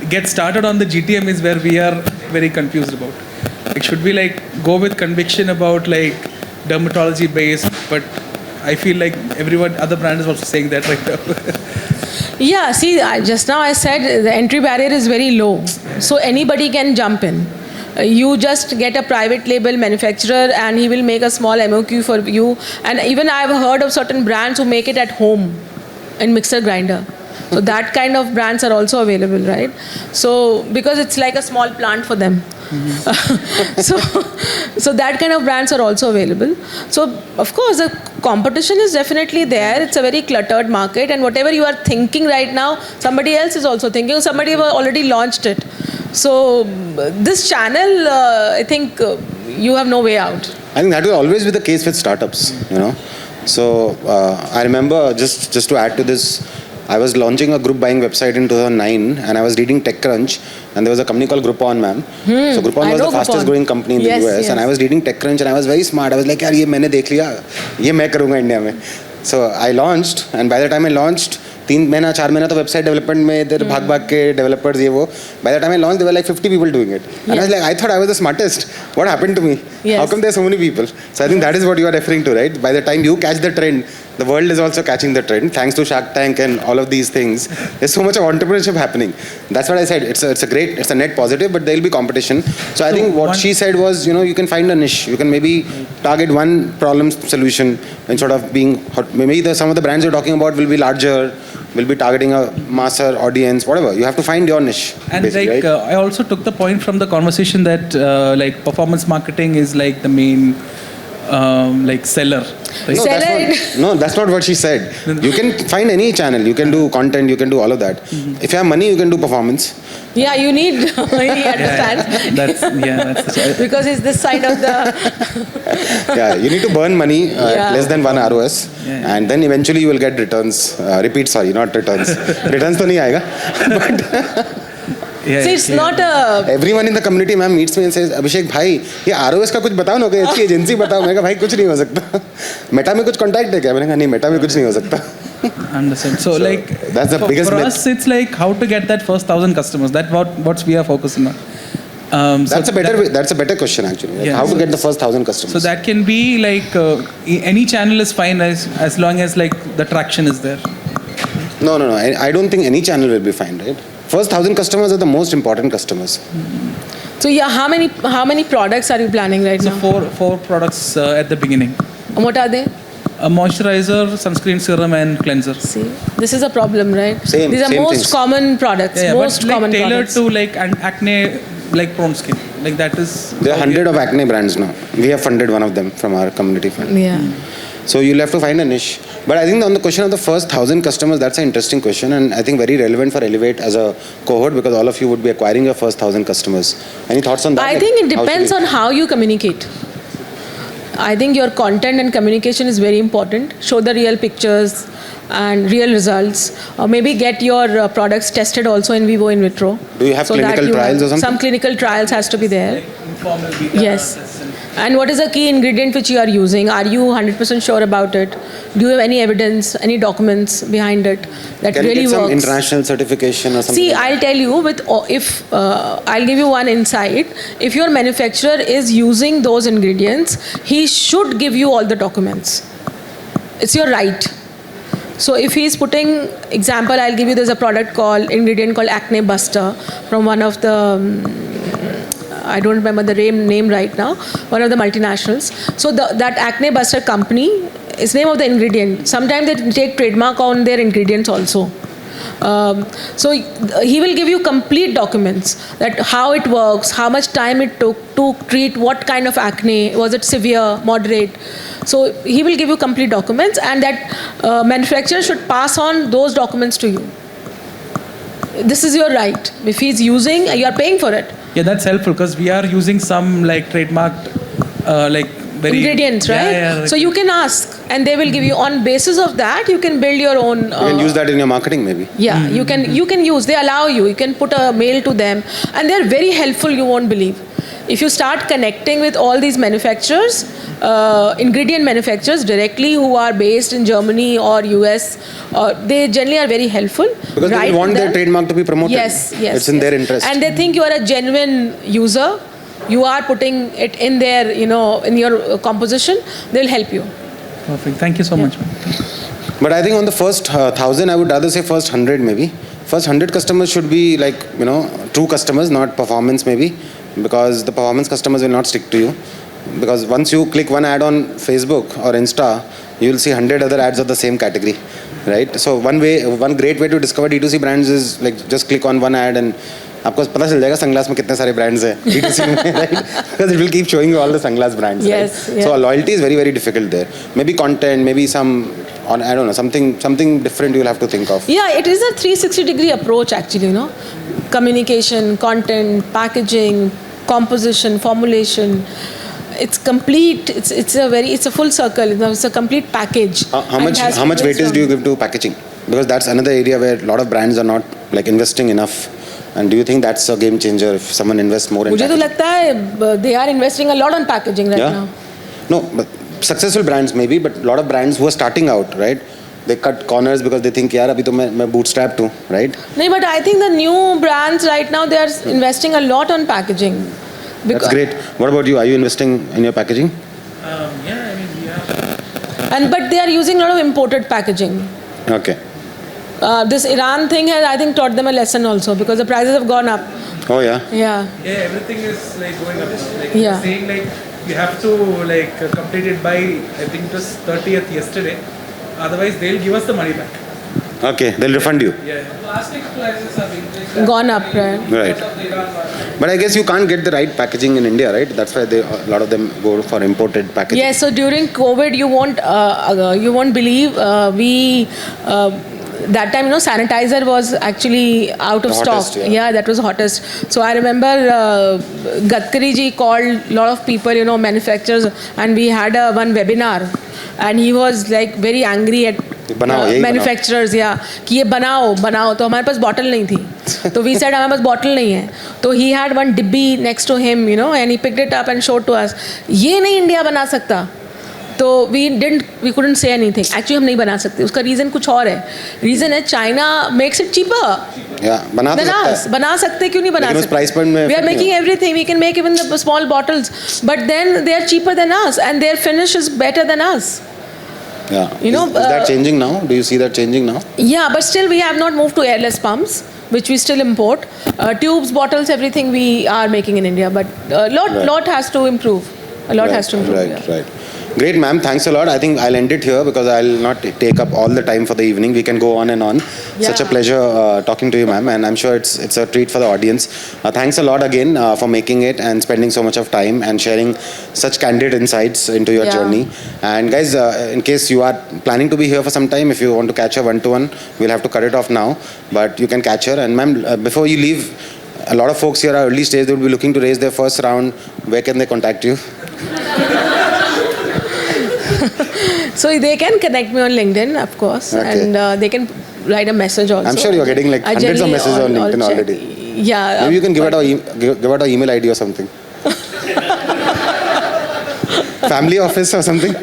Speaker 6: get started on the GTM is where we are very confused about. Like should we like go with conviction about like dermatology based, but I feel like other brand is also saying that right now.
Speaker 3: Yeah, see, just now I said the entry barrier is very low, so anybody can jump in. You just get a private label manufacturer and he will make a small MOQ for you. And even I have heard of certain brands who make it at home in mixer grinder. So that kind of brands are also available, right? So because it's like a small plant for them. So that kind of brands are also available. So of course the competition is definitely there. It's a very cluttered market, and whatever you are thinking right now, somebody else is also thinking. Somebody have already launched it. So this channel, I think you have no way out.
Speaker 2: I think that will always be the case with startups, you know. So I remember just to add to this, I was launching a group buying website in 2009, and I was reading TechCrunch, and there was a company called Groupon, ma'am. So Groupon was the fastest growing company in the US, and I was reading TechCrunch, and I was very smart. I was like, यार ये मैंने देख लिया, ये मैं करूँगा India में. So I launched, and by the time I launched, 3 महीना 4 महीना तो वेबसाइट डेवलपमेंट में इधर भाग के डेवलपर्स ये वो. By the time I launched, there were like 50 people doing it. And I was like, I thought I was the smartest. What happened to me?
Speaker 3: Yes.
Speaker 2: How come there are so many people? So I think that is what you are referring to, right? By the time you catch the trend, the world is also catching the trend. Thanks to Shark Tank and all of these things, there's so much of entrepreneurship happening. That's what I said. It's a net positive, but there will be competition. So I think what she said was, you can find a niche. You can maybe target one problem solution instead of being maybe some of the brands you're talking about will be larger, will be targeting a masser audience, whatever. You have to find your niche.
Speaker 7: And like
Speaker 2: right?
Speaker 7: I also took the point from the conversation that like performance marketing is like the main like seller. Right?
Speaker 2: That's not what she said. You can find any channel. You can do content. You can do all of that. If you have money, you can do performance.
Speaker 3: Yeah, you need, he understands.
Speaker 7: That's
Speaker 3: Because it's this side of the...
Speaker 2: Yeah, you need to burn money
Speaker 3: Yeah.
Speaker 2: less than 1 ROS, and then eventually you will get returns. Not returns. Returns तो नहीं आएगा. But
Speaker 3: So it's not a...
Speaker 2: everyone in the community, ma'am, meets me and says, Abhishek भाई, ये ROS का कुछ बताओ ना, कोई अच्छी एजेंसी बताओ. मैंने कहा भाई कुछ नहीं हो सकता. मेटा में कुछ कॉन्टैक्ट है क्या? मैंने कहा नहीं, मेटा में कुछ नहीं हो सकता.
Speaker 7: understand. So like
Speaker 2: that's the biggest
Speaker 7: for
Speaker 2: myth.
Speaker 7: us, it's like how to get that first 1,000 customers. That's what we are focusing on.
Speaker 2: That's a better question actually. Like
Speaker 7: Yeah.
Speaker 2: how to get the first 1,000 customers.
Speaker 7: So that can be like any channel is fine as long as like the traction is there.
Speaker 2: No. I don't think any channel will be fine, right? First 1,000 customers are the most important customers.
Speaker 3: So yeah, how many products are you planning right
Speaker 7: So
Speaker 3: now?
Speaker 7: four products at the beginning:
Speaker 3: And what are they?
Speaker 7: a moisturizer, sunscreen serum, and cleanser.
Speaker 3: See, this is a problem, right?
Speaker 2: Same-
Speaker 3: These are
Speaker 2: same
Speaker 3: most
Speaker 2: things.
Speaker 3: common products.
Speaker 7: Yeah,
Speaker 3: most
Speaker 7: but like
Speaker 3: common
Speaker 7: tailored
Speaker 3: products.
Speaker 7: to like acne, like prone skin. Like that is.
Speaker 2: There are 100 of acne brands now. We have funded one of them from our community fund.
Speaker 3: Yeah.
Speaker 2: So you'll have to find a niche. But I think on the question of the first 1,000 customers, that's an interesting question, and I think very relevant for Elevate as a cohort, because all of you would be acquiring your first 1,000 customers. Any thoughts on that?
Speaker 3: I
Speaker 2: Like,
Speaker 3: think it
Speaker 2: how should
Speaker 3: depends
Speaker 2: we-
Speaker 3: on how you communicate. I think your content and communication is very important. Show the real pictures and real results. Or maybe get your products tested also in vivo, in vitro.
Speaker 2: Do you have
Speaker 3: that
Speaker 2: clinical trials or something?
Speaker 3: Some clinical trials has to be there.
Speaker 7: Informal beta
Speaker 3: Yes.
Speaker 7: tests
Speaker 3: And what is the key ingredient which you are using? Are you 100% sure about it? Do you have any evidence, any documents behind it that
Speaker 2: Can
Speaker 3: really
Speaker 2: you get some
Speaker 3: works?
Speaker 2: international certification or something?
Speaker 3: See,
Speaker 2: like that?
Speaker 3: I'll tell you, I'll give you one insight. If your manufacturer is using those ingredients, he should give you all the documents. It's your right. So if he's putting, example, I'll give you, there's a ingredient called Acne Buster from one of the, I don't remember the name right now, one of the multinationals. So that Acne Buster company is name of the ingredient. Sometimes they take trademark on their ingredients also. So he will give you complete documents that how it works, how much time it took to treat what kind of acne, was it severe, moderate. So he will give you complete documents, and that manufacturer should pass on those documents to you. This is your right. If he's using, you are paying for it.
Speaker 7: Yeah, that's helpful because we are using some like trademarked like very
Speaker 3: Ingredients, right?
Speaker 7: Yeah,
Speaker 3: So you can ask, and they will give you, on basis of that, you can build your own.
Speaker 2: You can use that in your marketing maybe.
Speaker 3: Yeah, you can use. They allow you. You can put a mail to them, and they're very helpful. You won't believe. If you start connecting with all these manufacturers, ingredient manufacturers directly who are based in Germany or US, they generally are very helpful.
Speaker 2: Because they
Speaker 3: Write
Speaker 2: want
Speaker 3: to
Speaker 2: their
Speaker 3: them.
Speaker 2: trademark to be promoted.
Speaker 3: Yes.
Speaker 2: It's in their interest.
Speaker 3: And they think you are a genuine user. You are putting it in their, in your composition. They'll help you.
Speaker 7: Perfect. Thank you so much.
Speaker 2: But I think on the first 1,000, I would rather say first 100 maybe. First 100 customers should be like, true customers, not performance maybe. Because the performance customers will not stick to you. Because once you click one ad on Facebook or Insta, you will see 100 other ads of the same category, right? So one great way to discover D2C brands is like just click on one ad and आपको पता चल जाएगा sunglass में कितने सारे brands हैं D2C में, right? Because it will keep showing you all the sunglass brands,
Speaker 3: Yes,
Speaker 2: right?
Speaker 3: yeah.
Speaker 2: So loyalty is very, very difficult there. Maybe content, maybe I don't know, something different you'll have to think of.
Speaker 3: Yeah, it is a 360-degree approach actually, Communication, content, packaging, composition, formulation. It's complete. It's a full circle. It's a complete package.
Speaker 2: How
Speaker 3: And it has
Speaker 2: much
Speaker 3: to be
Speaker 2: weightage do you give to packaging? Because that's another area where a lot of brands are not like investing enough. And do you think that's a game changer if someone invests more in
Speaker 3: मुझे तो
Speaker 2: packaging?
Speaker 3: लगता है they are investing a lot on packaging right
Speaker 2: Yeah.
Speaker 3: now.
Speaker 2: No, but successful brands maybe, but a lot of brands who are starting out, right? they cut corners because they think यार अभी तो मैं bootstrapped हूँ, right?
Speaker 3: No, but I think the new brands right now, they are investing a lot on packaging.
Speaker 2: That's great. What about you? Are you investing in your packaging?
Speaker 7: Yeah, I mean, we are.
Speaker 3: But they are using a lot of imported packaging.
Speaker 2: Okay.
Speaker 3: This Iran thing has, I think, taught them a lesson also because the prices have gone up.
Speaker 2: Oh yeah.
Speaker 3: Yeah.
Speaker 7: Yeah, everything is like going up. Like
Speaker 3: Yeah.
Speaker 7: you're saying, like you have to like complete it by, I think it was 30th yesterday. Otherwise, they'll give us the money back.
Speaker 2: Okay, they'll refund you.
Speaker 7: Yeah. Plastic prices have increased.
Speaker 3: Gone up, right?
Speaker 2: Right. But I guess you can't get the right packaging in India, right? That's why a lot of them go for imported packaging.
Speaker 3: Yes, so during COVID, you won't believe that time, sanitizer was actually out of
Speaker 2: The
Speaker 3: stock.
Speaker 2: hottest, yeah.
Speaker 3: That was hottest. So I remember Gadkari ji called a lot of people, manufacturers, and we had one webinar, and he was like very angry at
Speaker 2: बनाओ, यही
Speaker 3: manufacturers, कि ये बनाओ तो हमारे पास bottle नहीं थी तो we said हमारे पास बॉटल नहीं है तो he had one डिब्बी next to him, and he picked it up and showed to us. ये नहीं इंडिया बना सकता तो we couldn't say anything. Actually हम नहीं बना सकते, उसका रीज़न कुछ और है. रीज़न है China makes it cheaper.
Speaker 2: Yeah, बना तो सकता है.
Speaker 3: बना सकते, क्यों नहीं बना
Speaker 2: लेकिन उस
Speaker 3: सकते?
Speaker 2: price point में
Speaker 3: We are
Speaker 2: फर्क नहीं
Speaker 3: making
Speaker 2: होगा.
Speaker 3: everything. We can make even the small bottles, but then they are cheaper than us and their finish is better than us.
Speaker 2: Yeah.
Speaker 3: You know,
Speaker 2: is that changing now? Do you see that changing now?
Speaker 3: Yeah, but still we have not moved to airless pumps, which we still import. Tubes, bottles, everything we are making in India, but lot has to improve. A lot has to improve.
Speaker 2: Right,
Speaker 3: yeah.
Speaker 2: right. Great, ma'am. Thanks a lot. I think I'll end it here because I'll not take up all the time for the evening. We can go on and on. Such a
Speaker 3: Yeah.
Speaker 2: pleasure talking to you, ma'am, and I'm sure it's a treat for the audience. Thanks a lot again for making it and spending so much of time and sharing such candid insights into your
Speaker 3: Yeah.
Speaker 2: journey. And guys, in case you are planning to be here for some time, if you want to catch her one-to-one, we'll have to cut it off now. But you can catch her. And ma'am, before you leave, a lot of folks here are early stage. They will be looking to raise their first round. Where can they contact you?
Speaker 3: So they can connect me on LinkedIn, of course,
Speaker 2: Okay.
Speaker 3: and they can write a message also.
Speaker 2: I'm sure you're getting like
Speaker 3: I
Speaker 2: hundreds of
Speaker 3: generally
Speaker 2: messages on LinkedIn
Speaker 3: check.
Speaker 2: already.
Speaker 3: Yeah.
Speaker 2: Maybe you can give out our email ID or something. Family office or something.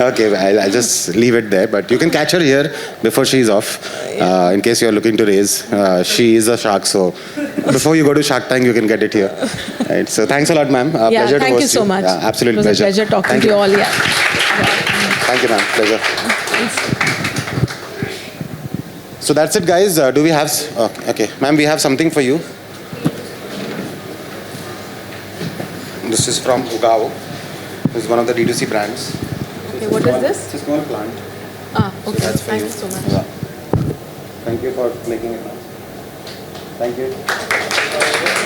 Speaker 2: Okay, I'll just leave it there. But you can catch her here before she's off. In case you're looking to raise, she is a shark. So before you go to Shark Tank, you can get it here. Right. So thanks a lot, ma'am.
Speaker 3: Yeah,
Speaker 2: Pleasure to
Speaker 3: thank you
Speaker 2: host
Speaker 3: so much.
Speaker 2: Yeah, absolute
Speaker 3: It was
Speaker 2: pleasure.
Speaker 3: a pleasure talking
Speaker 2: Thank
Speaker 3: to you all. Yeah.
Speaker 2: Thank you, ma'am. Pleasure. So that's it, guys. Do we have? Okay, ma'am, we have something for you. This is from Ugao. This is one of the D2C brands.
Speaker 3: Okay, what is this?
Speaker 2: It's a small plant.
Speaker 3: Okay.
Speaker 2: That's for
Speaker 3: Thank
Speaker 2: you.
Speaker 3: you so much.
Speaker 2: Yeah. Thank you for making it. Thank you.